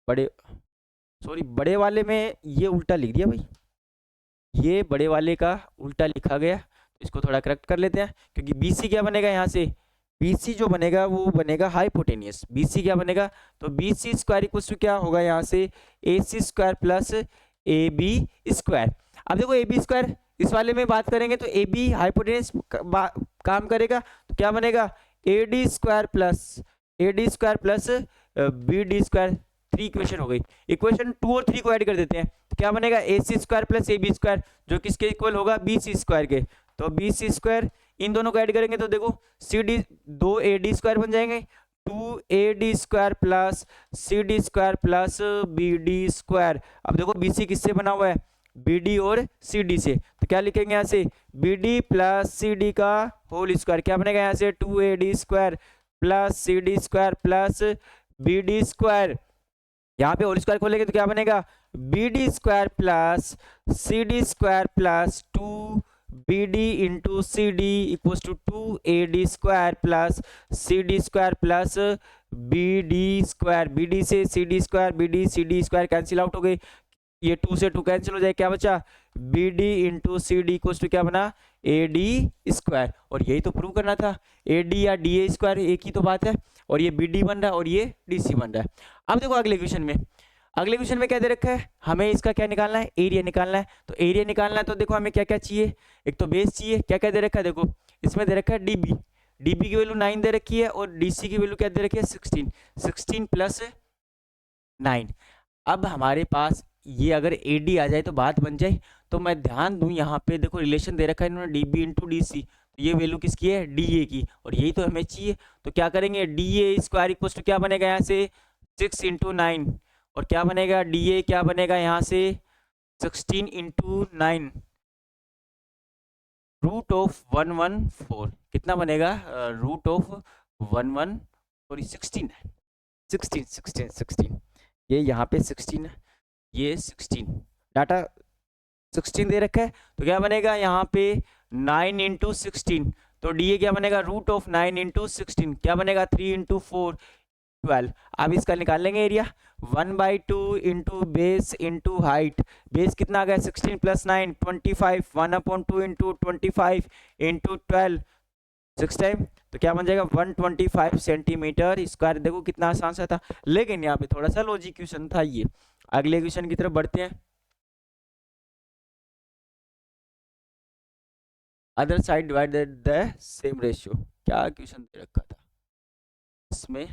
बड़े वाले में ये उल्टा लिख दिया भाई, ये बड़े वाले का उल्टा लिखा गया, तो इसको थोड़ा करेक्ट कर लेते हैं, क्योंकि बी सी क्या बनेगा यहाँ से, बी सी जो बनेगा वो बनेगा हाइपोटेनियस, बी सी क्या बनेगा, तो B C square equal to क्या होगा यहाँ से, A C square plus A B square. अब देखो ए बी स्क्वायर इस वाले में बात करेंगे तो ए बी हाइपोटेनियस काम करेगा, तो क्या बनेगा A D square plus B D square. 3 equation हो गई, इक्वेशन 2 और 3 को ऐड कर देते हैं, तो क्या बनेगा A C square plus A B square, जो किसके इक्वल होगा, बी सी स्क्वायर के। तो बी सी स्क्वायर इन दोनों को ऐड करेंगे तो देखो C D, 2 A D square बन जाएंगे, 2 A D square plus C D square plus B D square. अब देखो बी सी किससे बना हुआ है, बी डी और सी डी से, तो क्या लिखेंगे यहाँ से, B D plus C D का होल स्क्वायर, क्या बनेगा यहाँ से 2 A D square plus C D square plus B D square. यहाँ पे होल स्क्वायर खोलेंगे तो क्या बनेगा, B D square plus C D square plus 2 B D into C D equals to 2 A D square plus C D square plus B D square. B D से C D square, B D C D square cancel out हो गई, ये 2 से 2 cancel हो जाए, क्या बचा, B D into C D equals to क्या बना, ए डी स्क्वायर। और यही तो प्रूव करना था, ए डी या डी ए स्क्वायर एक ही तो बात है, और ये बी डी बन रहा है और ये डी सी बन रहा है। अब देखो अगले क्वेश्चन में क्या दे रखा है, हमें इसका क्या निकालना है, एरिया निकालना है। तो एरिया निकालना है तो देखो हमें क्या क्या चाहिए, एक तो बेस चाहिए, क्या क्या दे रखा है, देखो इसमें दे रखा है डीबी, डीबी की वैल्यू 9 दे रखी है और डीसी की वैल्यू क्या दे रखी है 16, 16 प्लस 9। अब हमारे पास ये अगर एडी आ जाए तो बात बन जाए। तो मैं ध्यान दूं यहाँ पे देखो रिलेशन दे रखा है इन्होंने डीबी इंटू डीसी, तो ये वैल्यू किसकी है डीए की, और यही तो हमें चाहिए। तो क्या करेंगे डीए स्क्वायर इक्वल टू क्या बनेगा यहाँ से 6 इंटू 9, और क्या बनेगा डीए क्या बनेगा यहाँ से 16 इंटू 9 रूट ऑफ 114, कितना बनेगा रूट ऑफ 11 सॉरी 16 16 16 16, ये यहाँ पे 16 है, ये 16 डाटा 16 दे रखा है, तो क्या बनेगा यहाँ पे 9 इंटू 16, तो डी ए क्या बनेगा रूट ऑफ 9 इंटू 16, क्या बनेगा 3 इंटू 4 12। अब इसका निकाल लेंगे area 1/2 into base into height, base कितना आ गया 16 प्लस 9 25, 1/2 इंटू 25 इंटू 12 6 टाइम, तो क्या बन जाएगा 125 सेंटीमीटर स्क्वायर। देखो कितना आसान सा था, लेकिन यहाँ पे थोड़ा सा लॉजिक क्वेश्चन था ये। अगले क्वेश्चन की तरफ बढ़ते हैं। Other side divided the same ratio, क्या क्वेश्चन दे रखा था इसमें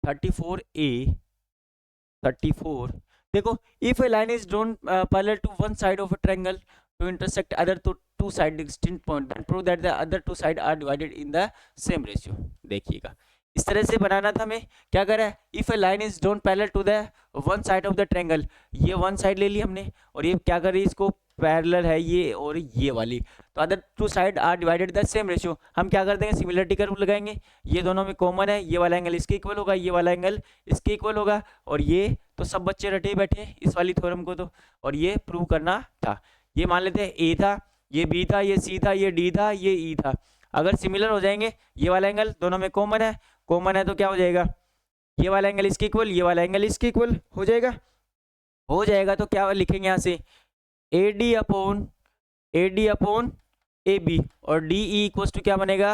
34A 34, देखो if a line is drawn parallel to one side of a triangle to intersect other two side distinct point, then prove that the other two side are divided in the same ratio. देखिएगा इस तरह से बनाना था हमें, क्या करा है if a line is drawn parallel to the one side of the triangle, ये वन साइड ले ली हमने, और ये क्या कर रही है इसको पैरेलल है ये और ये वाली, तो other two side are divided the same ratio, हम क्या कर देंगे सिमिलरिटी कर्व लगाएंगे, ये दोनों में कॉमन है, ये वाला एंगल इसके इक्वल होगा, ये वाला एंगल इसके इक्वल होगा, और ये तो सब बच्चे रटे बैठे इस वाली थ्योरम को, तो और ये प्रूव करना था। ये मान लेते हैं ए था, ये बी था, ये सी था, ये डी था, ये ई था, अगर सिमिलर हो जाएंगे ये वाला एंगल दोनों में कॉमन है, कॉमन है तो क्या हो जाएगा ये वाला एंगल इसके इक्वल, ये वाला एंगल इसके इक्वल हो जाएगा, हो जाएगा तो क्या लिखेंगे यहाँ से AD अपॉन AB, और DE इक्वल्स टू क्या बनेगा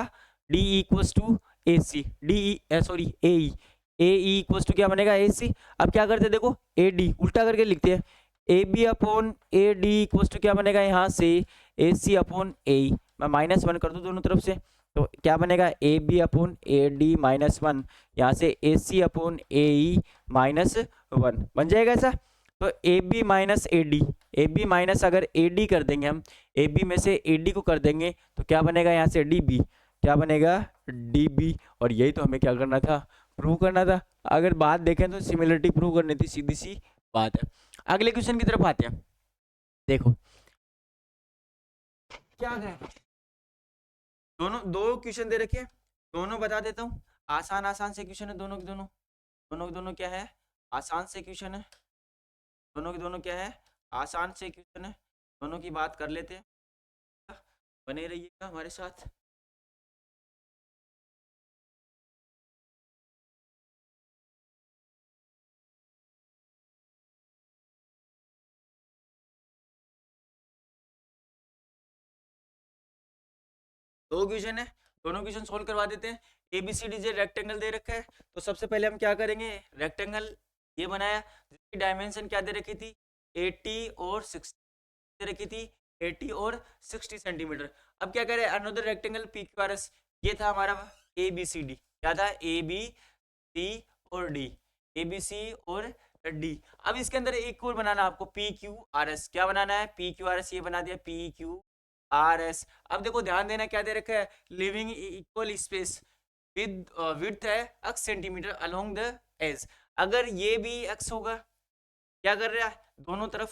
DE equals to AC, DE sorry AE equals to क्या बनेगा AC। अब क्या करते हैं देखो AD उल्टा करके लिखते हैं, AB upon AD equals to क्या बनेगा यहाँ से AC अपॉन AE, मैं -1 कर दूं दोनों तरफ से, तो क्या बनेगा AB अपॉन AD -1, यहाँ से AC अपॉन AE -1 बन जाएगा ऐसा। तो AB minus AD, AB minus अगर AD कर देंगे हम, AB में से AD को कर देंगे तो क्या बनेगा यहाँ से DB, क्या बनेगा DB, और यही तो हमें क्या करना था प्रूव करना था। अगर बात देखें तो सिमिलरिटी प्रूव करनी थी, सीधी सी बात है। अगले क्वेश्चन की तरफ आते हैं। देखो क्या है, दोनों दो क्वेश्चन दे रखे हैं, दोनों बता देता हूँ, आसान आसान से क्वेश्चन है दोनों के दोनों, दोनों के दोनों क्या है आसान से क्वेश्चन है, दोनों के दोनों क्या है आसान से क्वेश्चन है, दोनों की बात कर लेते हैं, बने रहिएगा हमारे साथ। दो क्वेश्चन है, दोनों क्वेश्चन सोल्व करवा देते हैं। ABCD रेक्टेंगल दे रखा है, तो सबसे पहले हम क्या करेंगे रेक्टेंगल ये बनाया जिसकी डायमेंशन क्या दे रखी थी 80 और 60 दे रखी थी, 80 और 60 सेंटीमीटर। अब क्या करें अनदर रेक्टेंगल PQRS, ये था हमारा ABCD, क्या था ABC और D, ABC और D। अब इसके अंदर एक और बनाना आपको PQRS, क्या बनाना है PQRS, ये बना दिया PQRS। अब देखो ध्यान देना क्या दे रखा है living equal space with width है x centimetre along the edge, अगर ये भी x होगा, क्या कर रहा है दोनों तरफ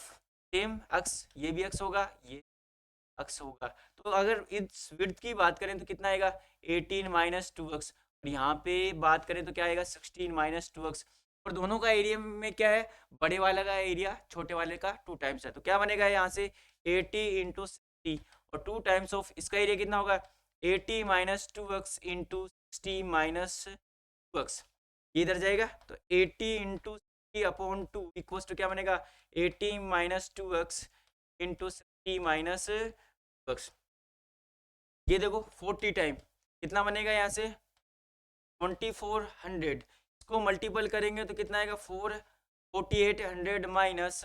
सेम x, ये भी x होगा ये x होगा, तो अगर इस विड्थ की बात करें तो कितना आएगा 18 - 2x, और यहाँ पे बात करें तो क्या आएगा 16 - 2x, और दोनों का एरिया में क्या है बड़े वाले का एरिया छोटे वाले का 2 टाइम्स है, तो क्या बनेगा यहाँ से 80 × 60, और 2 टाइम्स ऑफ इसका एरिया कितना होगा 80 - 2x × 60 - 2x, ये इधर जाएगा, तो 80 × 60 अपॉन 2 इक्वल्स टू क्या बनेगा 80 - 2x × 60 - 2x, ये देखो 40 टाइम कितना बनेगा यहाँ से 2400, इसको मल्टीपल करेंगे तो कितना आएगा 4800 minus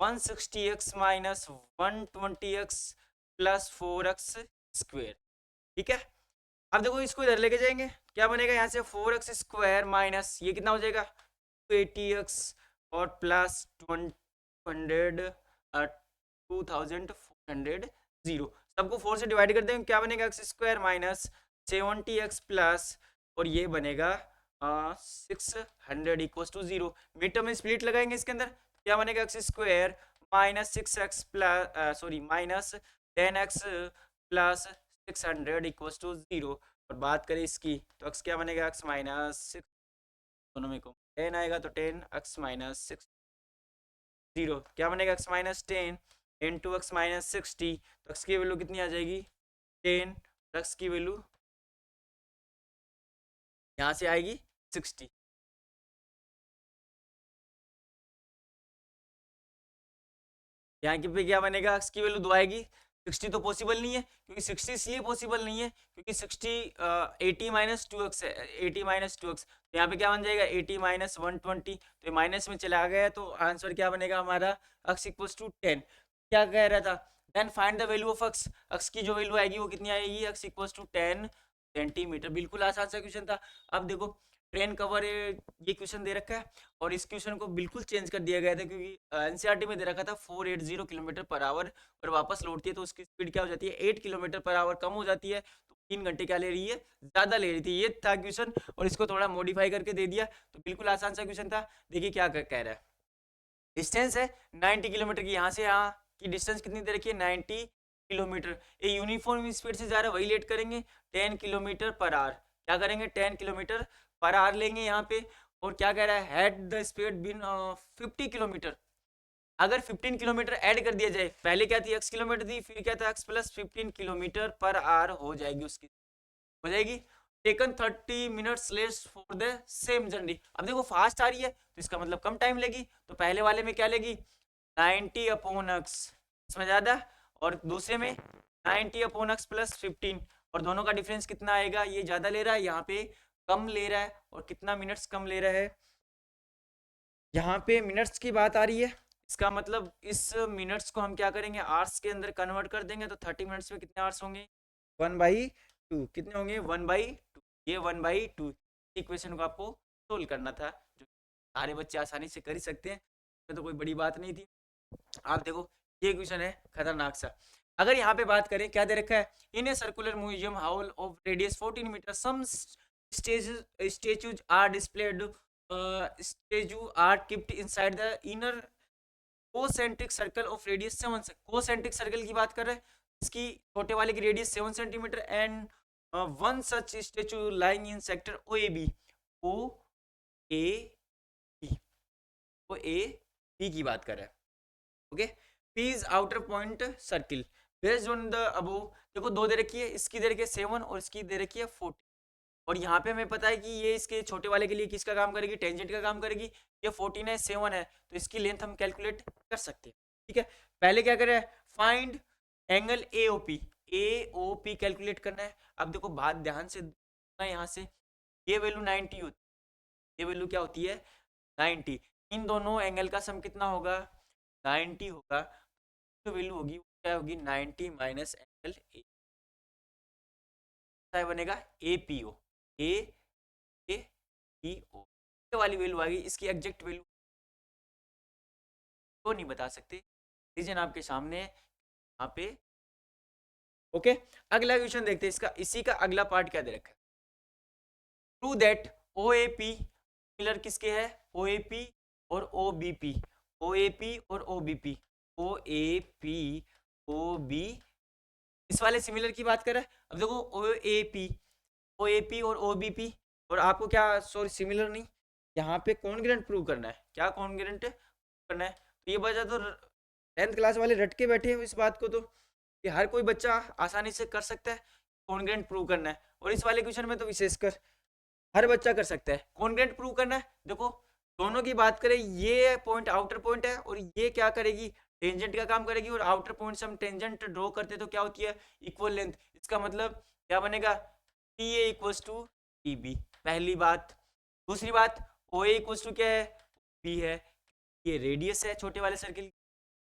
160x minus 120x plus 4x square, ठीक है। अब देखो इसको इधर लेके जाएंगे, क्या बनेगा यहाँ से 4x² माइनस ये कितना हो जाएगा 80x और प्लस 200 2400 जीरो, सबको 4 से डिवाइड कर देंगे, क्या बनेगा x² माइनस 70x प्लस और ये बनेगा 600 equal to zero. Mid term में स्प्लिट लगाएंगे इसके अंदर, क्या बनेगा x² minus 6x plus sorry minus 10x plus 600 equal to zero. और बात करें इसकी तो x क्या बनेगा x माइनस 6, दोनों में को 10 आएगा तो 10x माइनस 6 जीरो, क्या बनेगा x minus 10 into x minus 60, तो x की वैल्यू कितनी आ जाएगी 10, x की वैल्यू यहाँ से आएगी 60। यहाँ की पे क्या बनेगा x की वैल्यू 2 आएगी, 60 तो पॉसिबल नहीं है, क्योंकि 60 इसलिए पॉसिबल नहीं है क्योंकि 60 80 माइनस 2x है, 80 माइनस 2x, तो यहाँ पे क्या बन जाएगा 80 माइनस 120, तो ये माइनस में चला गया तो आंसर क्या बनेगा हमारा x इक्वल्स टू 10। क्या कह रहा था, then find the value of x की जो वैल्यू आएगी वो कितनी आएगी x इक्वल्स टू 10 सेंटीमीटर। बिल्कुल आसान सा क्वेश्चन था। अब देखो ट्रेन कवर ये क्वेश्चन दे रखा है और इस क्वेश्चन को बिल्कुल चेंज कर दिया गया था, क्योंकि एनसीईआरटी में दे रखा था 480 किलोमीटर पर आवर और वापस लौटती है तो उसकी स्पीड क्या हो जाती है 8 किलोमीटर पर आवर कम हो जाती है, तो 3 घंटे क्या ले रही है ज़्यादा ले रही थी। ये था क्वेश्चन और इसको थोड़ा मॉडिफाई करके दे दिया, तो बिल्कुल आसान सा क्वेश्चन था। देखिए क्या कह रहा है, डिस्टेंस है 90 किलोमीटर की, यहाँ से यहाँ की डिस्टेंस कितनी दे रखी है 90 किलोमीटर, ये यूनिफॉर्म स्पीड से जा रहा है वही लेट करेंगे 10 किलोमीटर पर आवर, क्या करेंगे 10 किलोमीटर पर आवर लेंगे यहाँ पे। और क्या कह रहा है had the speed been 50 kilometre, अगर 15 किलोमीटर ऐड कर दिया जाए, पहले क्या थी x किलोमीटर थी फिर क्या था x plus 15 kilometre per hour हो जाएगी, उसकी हो जाएगी taken 30 minutes less for the same journey. अब देखो फास्ट आ रही है तो इसका मतलब कम टाइम लेगी, तो पहले वाले में क्या लेगी 90 अपॉन x, इसमें ज़्यादा, और दूसरे में 90 अपॉन x प्लस 15, और दोनों का डिफरेंस कितना आएगा, ये ज़्यादा ले रहा है यहाँ पे कम ले रहा है, और कितना मिनट्स कम ले रहा है, यहाँ पे मिनट्स की बात आ रही है, इसका मतलब इस मिनट्स को हम क्या करेंगे आवर्स के अंदर कन्वर्ट कर देंगे, तो 30 मिनट्स में कितने आवर्स होंगे 1/2, कितने होंगे 1/2, ये 1/2। इक्वेशन को आपको सोल्व करना था, जो सारे बच्चे आसानी से कर ही सकते हैं, तो कोई बड़ी बात नहीं थी। आप देखो ये क्वेश्चन है खतरनाक सा। अगर यहाँ पे बात करें क्या दे रखा है, in a circular museum hall of radius 14 metre some statues are displayed, statue are kept inside the inner concentric circle of radius 7, concentric circle की बात कर रहे हैं, इसकी छोटे वाले की रेडियस 7 centimetre, and one such statue lying in sector O A B, O A B, O A B की बात कर रहे हैं, okay. P is outer point circle based on the above, देखो दो दे रखी है, इसकी दे रखी है 7 और इसकी दे रखी है 40, और यहाँ पे हमें पता है कि ये इसके छोटे वाले के लिए किसका काम करेगी टेंजेंट का काम करेगी, ये 14 है 7 है, तो इसकी लेंथ हम कैलकुलेट कर सकते हैं, ठीक है। पहले क्या करें find angle A O P calculate करना है। अब देखो बात ध्यान से यहाँ से, ये वैल्यू 90 होती है, ये वैल्यू क्या होती है 90, इन दोनों एंगल का सम कितना होगा 90 होगा, जो वैल्यू होगी वो क्या होगी 90 माइनस एंगल ए बनेगा ए पी ओ, ए पी ओ, ये वाली वैल्यू आ गई, इसकी एग्जैक्ट वैल्यू तो नहीं बता सकते, रीजन आपके सामने है यहाँ पे, ओके। अगला क्वेश्चन देखते हैं इसका, इसी का अगला पार्ट क्या दे रखा है, prove that O A P similar किसके है ओ ए पी और O B P, O A P और O B P, O A P O B, इस वाले सिमिलर की बात कर रहा है। अब देखो ओ ए पी और ओ बी पी, और आपको क्या सॉरी सिमिलर नहीं, यहाँ पे कॉन्ग्रुएंट प्रूव करना है, क्या कॉन्ग्रुएंट करना है, तो ये बच्चा तो 10th क्लास वाले रट के बैठे हैं इस बात को, तो ये हर कोई बच्चा आसानी से कर सकता है, कॉन्ग्रुएंट प्रूव करना है, और इस वाले क्वेश्चन में तो विशेषकर हर बच्चा कर सकता है कॉन्ग्रुएंट प्रूव करना है। देखो दोनों की बात करें, ये पॉइंट आउटर पॉइंट है और ये क्या करेगी टेंजेंट का काम करेगी, और आउटर पॉइंट से हम टेंजेंट ड्रॉ करते तो क्या होती है इक्वल लेंथ, इसका मतलब क्या बनेगा P A equals to P B, पहली बात। दूसरी बात ओ ए इक्वल्स टू क्या है बी है, ये रेडियस है छोटे वाले सर्किल।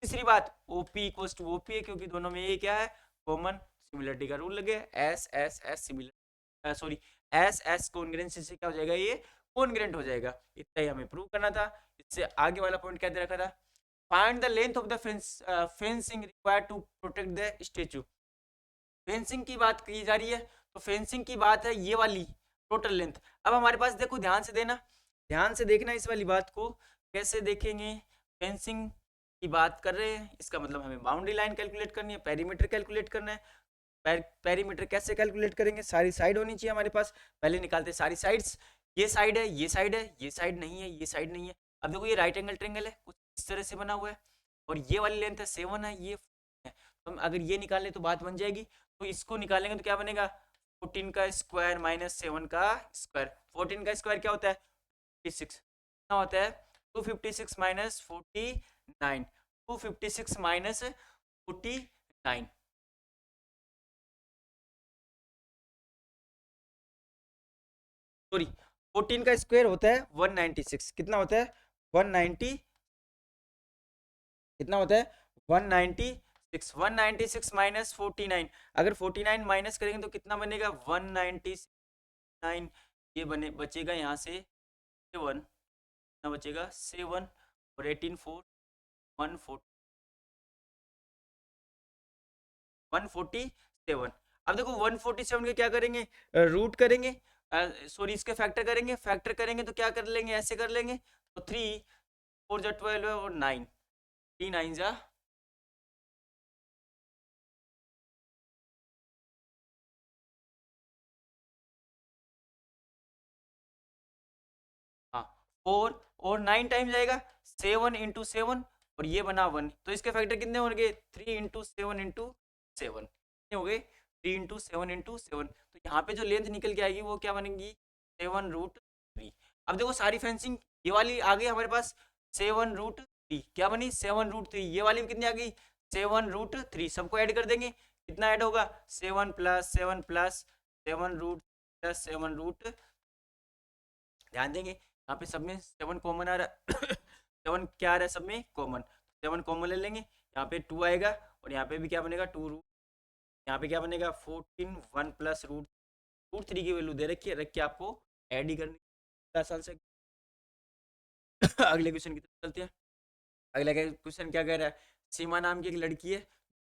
तीसरी बात O P equals to O P है, क्योंकि दोनों में ये क्या है कॉमन सिमिलरिटी का रूल लगे, S S S similar, sorry S S congruent से क्या हो जाएगा, ये कोनग्रेंट हो जाएगा। इतना ही हमें प्रूव करना था। इससे आगे वाला पॉइंट क्या दे रखा था, find the length of the fencing required to protect the statue. Fencing की बात की जा रही है, तो फेंसिंग की बात है ये वाली टोटल लेंथ। अब हमारे पास देखो, ध्यान से देना, ध्यान से देखना इस वाली बात को। कैसे देखेंगे, फेंसिंग की बात कर रहे हैं, इसका मतलब हमें बाउंड्री लाइन कैलकुलेट करनी है, पेरीमीटर कैलकुलेट करना है। पेरीमीटर कैसे कैलकुलेट करेंगे, सारी साइड होनी चाहिए हमारे पास। पहले निकालते हैं सारी साइड्स। ये साइड है, ये साइड है, ये साइड नहीं है, ये साइड नहीं है। अब देखो ये राइट एंगल ट्रेंगल है, कुछ इस तरह से बना हुआ है, और ये वाली लेंथ है 7 है, ये है। तो हम अगर ये निकालें तो बात बन जाएगी। तो इसको निकालेंगे तो क्या बनेगा, 14 का स्क्वायर माइनस 7 का स्क्वायर। 14 का स्क्वायर क्या होता है, 56। कितना होता है, 256 माइनस 49, 256 माइनस 49। सॉरी, 14 का स्क्वायर होता है 196। कितना होता है, 190, कितना होता है 196। 196 माइनस 49, अगर 49 माइनस करेंगे तो कितना बनेगा 199। ये बने बचेगा यहाँ से 7, कितना बचेगा 7, और 18 4 140 147। अब देखो 147 के क्या करेंगे, रूट करेंगे, सॉरी इसके फैक्टर करेंगे, फैक्टर करेंगे तो क्या कर लेंगे, ऐसे कर लेंगे। तो 3 4 जा 12 और 9, 3 9 जा, हाँ 4 और 9 टाइम जाएगा 7 × 7, और ये बना 1, तो इसके फैक्टर कितने होंगे 3 × 7 × 7, कितने हो गए 3 × 7 × 7। तो यहाँ पे जो लेंथ निकल के आएगी वो क्या बनेगी 7√3। अब देखो सारी फेंसिंग ये वाली आ गई हमारे पास 7√3, क्या बनी 7√3। ये वाली भी कितनी आ गई 7√3। सबको ऐड कर देंगे, कितना ऐड होगा 7 + 7 + 7√+7√। ध्यान देंगे यहाँ पे सब में 7 कॉमन आ रहा है 7 क्या आ रहा है सब में कॉमन, 7 कॉमन ले लेंगे। यहाँ पे 2 आएगा, और यहाँ पे भी क्या बनेगा 2 रूट, यहाँ पे क्या बनेगा 14 1 + √3 की वैल्यू दे रखी है, रख के आपको ऐड ही करनी है आसान से। अगले क्वेश्चन की तरफ चलते हैं। अगला क्वेश्चन क्या कह रहा है, सीमा नाम की एक लड़की है,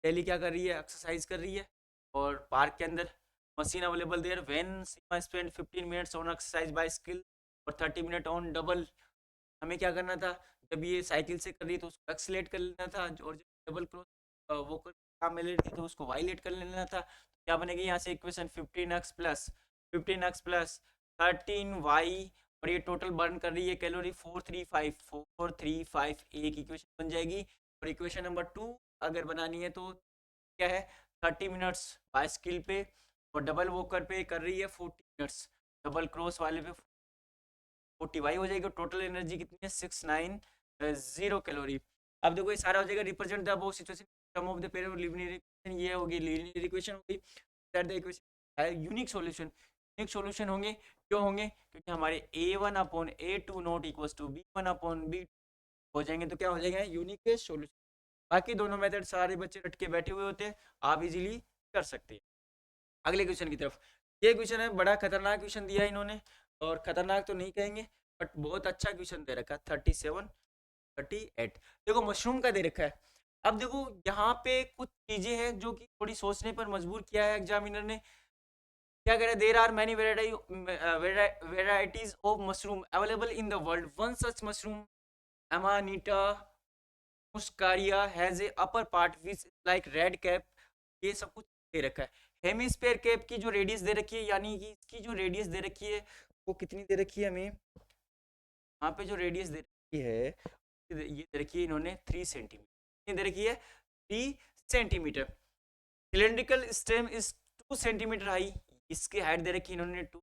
डेली क्या कर रही है, एक्सरसाइज कर रही है, और पार्क के अंदर machine available there when Seema spend 15 minutes on exercise bicycle और 30 मिनट ऑन डबल। हमें क्या करना था, जब ये साइकिल से कर रही है तो उसको एक्सलेट कर लेना था, और जब डबल क्रॉस वो काम में ले रही थी तो उसको वाइलेट कर लेना था। तो क्या बनेगी यहाँ से इक्वेशन 15x + 13y, और ये टोटल बर्न कर रही है कैलोरी 435 एक इक्वेशन बन जाएगी। और इक्वेशन नंबर 2 अगर बनानी है तो क्या है 30 मिनट्स बाय स्किल पे, और डबल वॉकर पे कर रही है 40 मिनट्स, डबल क्रॉस वाले पे 40 वाई हो जाएगी। टोटल एनर्जी कितनी है 690 कैलोरी। अब देखो ये सारा हो जाएगा represent the above situation sum of the pair of linear equation. ये होगी लीनियर इक्वेशन होगी, दैट द इक्वेशन है यूनिक सॉल्यूशन। यूनिक सॉल्यूशन होंगे, क्यों होंगे, क्योंकि हमारे a1/a2 not equals to b1/b हो जाएंगे, तो क्या हो जाएगा यूनिक सॉल्यूशन। बाकी दोनों मेथड सारे बच्चे रट के बैठे हुए होते हैं, आप इजीली कर सकते हैं। अगले क्वेश्चन की तरफ, ये क्वेश्चन है बड़ा खतरनाक क्वेश्चन दिया है इन्होंने, और खतरनाक तो नहीं कहेंगे बट बहुत अच्छा क्वेश्चन दे रखा है 37 38। देखो मशरूम का दे रखा है। अब देखो यहाँ पे कुछ चीजें हैं जो कि थोड़ी सोचने पर मजबूर किया है एग्जामिनर ने। क्या कह रहे हैं, there are many varieties of mushroom available in the world, one such mushroom amanita muscaria has a upper part which like red cap. ये सब कुछ दे रखा है। हेमिस्फेयर कैप की जो रेडियस दे रखी है, यानी कि इसकी जो रेडियस दे रखी है वो कितनी दे रखी है हमें, यहाँ पे जो रेडियस दे रखी है ये दे रखी है इन्होंने 3 सेंटीमीटर दे रखी है 3 centimetre. Cylindrical stem is 2 centimetre high, इसकी हाइट दे रखी है इन्होंने 2,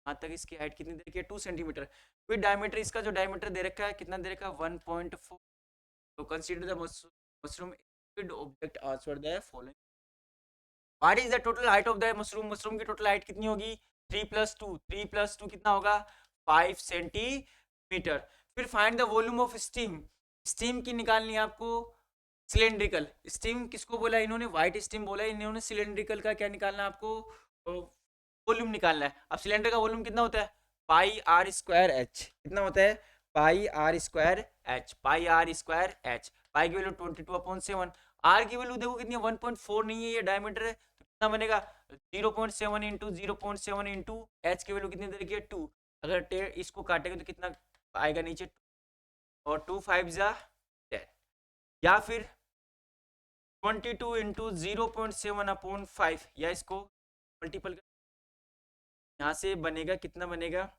यहाँ तक इसकी हाइट कितनी दे रखी है 2 सेंटीमीटर। फिर डायमीटर, इसका जो डायमीटर दे रखा है कितना दे रखा है 1.4। तो consider the mushroom object answer the following. What is the total height of the mushroom, mushroom की टोटल हाइट कितनी होगी 3 + 2 कितना होगा 5 सेंटीमीटर। फिर find the volume of steam, steam की निकालनी है आपको। सिलेंड्रिकल स्टीम किसको बोला इन्होंने, व्हाइट स्टीम बोला इन्होंने, सिलेंड्रिकल का क्या निकालना है आपको वॉल्यूम निकालना है। अब सिलेंडर का वॉल्यूम कितना होता है, पाई आर स्क्वायर एच, कितना होता है, pi r square H, pi r square H. Pi की वैल्यू 22/7, आर की वैल्यू देखो कितनी है 1.4 नहीं है, ये डायमीटर है, तो कितना बनेगा 0.7 इंटू 0.7 इंटू एच की वैल्यू कितनी दे रखी है 2, अगर इसको काटेंगे तो कितना आएगा नीचे, और 2 5 जा 10, या फिर 22 इंटू 0.7/5, या इसको मल्टीपल कर, यहाँ से बनेगा कितना बनेगा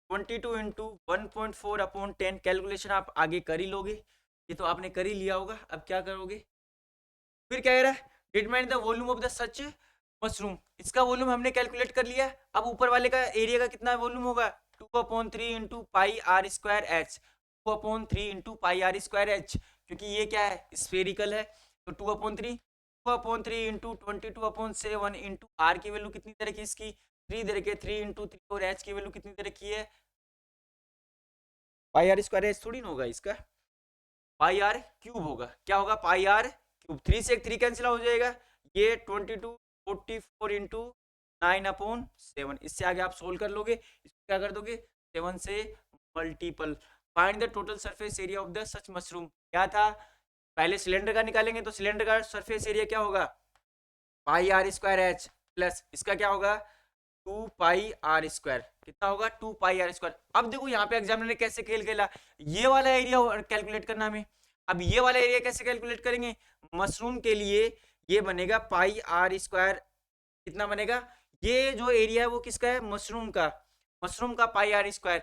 22 इंटू 1.4/10। कैलकुलेशन आप आगे कर ही लोगे, ये तो आपने कर ही लिया होगा। अब क्या करोगे, फिर क्या कह रहा है, determine the volume of the such mushroom, इसका वॉल्यूम हमने कैलकुलेट कर लिया। अब ऊपर वाले का एरिया का कितना वॉल्यूम होगा, 2/3 into pi r square h, 2/3 into pi r square h, क्योंकि ये क्या है स्फेरिकल है, तो 2/3 इंटू 22/7 इंटू आर की वैल्यू कितनी तरह की इसकी 3 दे रखी है, 3 इंटू 3, और एच की वैल्यू कितनी दे रखी है, पाई आर स्क्वायर एच थोड़ी ना होगा इसका, पाई आर क्यूब होगा, क्या होगा पाई आर क्यूब, 3 से 3 कैंसिल हो जाएगा, ये 22/44 इंटू 9/7, इससे आगे आप सोल्व कर लोगे, इसको क्या कर दोगे 7 से multiple. Find the total surface area of the such mushroom, क्या था, पहले सिलेंडर का निकालेंगे, तो सिलेंडर का सरफेस एरिया क्या होगा, पाई आर स्क्वायर एच प्लस इसका क्या होगा 2 पाई आर स्क्वायर, कितना होगा 2 पाई आर स्क्वायर। अब देखो यहाँ पे एग्जामिनर ने कैसे खेला, ये वाला एरिया कैलकुलेट करना हमें। अब ये वाला एरिया कैसे कैलकुलेट करेंगे, मशरूम के लिए ये बनेगा पाई आर स्क्वायर, कितना बनेगा, ये जो एरिया है वो किसका है, मशरूम का, मशरूम का पाई आर स्क्वायर,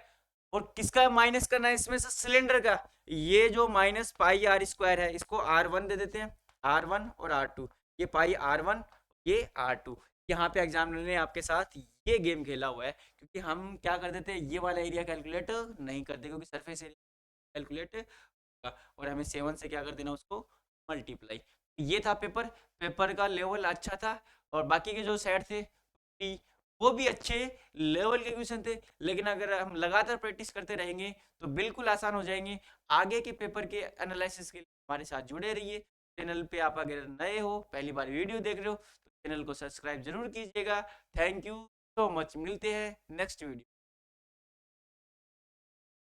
और किसका माइनस करना है इसमें से, सिलेंडर का, ये जो माइनस पाई आर स्क्वायर है इसको R1 दे देते हैं, R1 और R2, ये पाई R1, ये R2। यहाँ पे एग्जामिनर ने आपके साथ ये गेम खेला हुआ है, क्योंकि हम क्या कर देते हैं, ये वाला एरिया कैलकुलेट नहीं करते, क्योंकि सरफेस एरिया कैलकुलेट होगा, और हमें 7 से क्या कर देना उसको मल्टीप्लाई। ये था पेपर, पेपर का लेवल अच्छा था, और बाकी के जो सेट थे वो भी अच्छे लेवल के क्वेश्चन थे, लेकिन अगर हम लगातार प्रैक्टिस करते रहेंगे तो बिल्कुल आसान हो जाएंगे। आगे के पेपर के एनालिसिस के लिए हमारे साथ जुड़े रहिए। चैनल पे आप अगर नए हो, पहली बार वीडियो देख रहे हो, तो चैनल को सब्सक्राइब जरूर कीजिएगा। थैंक यू सो मच, मिलते हैं नेक्स्ट वीडियो।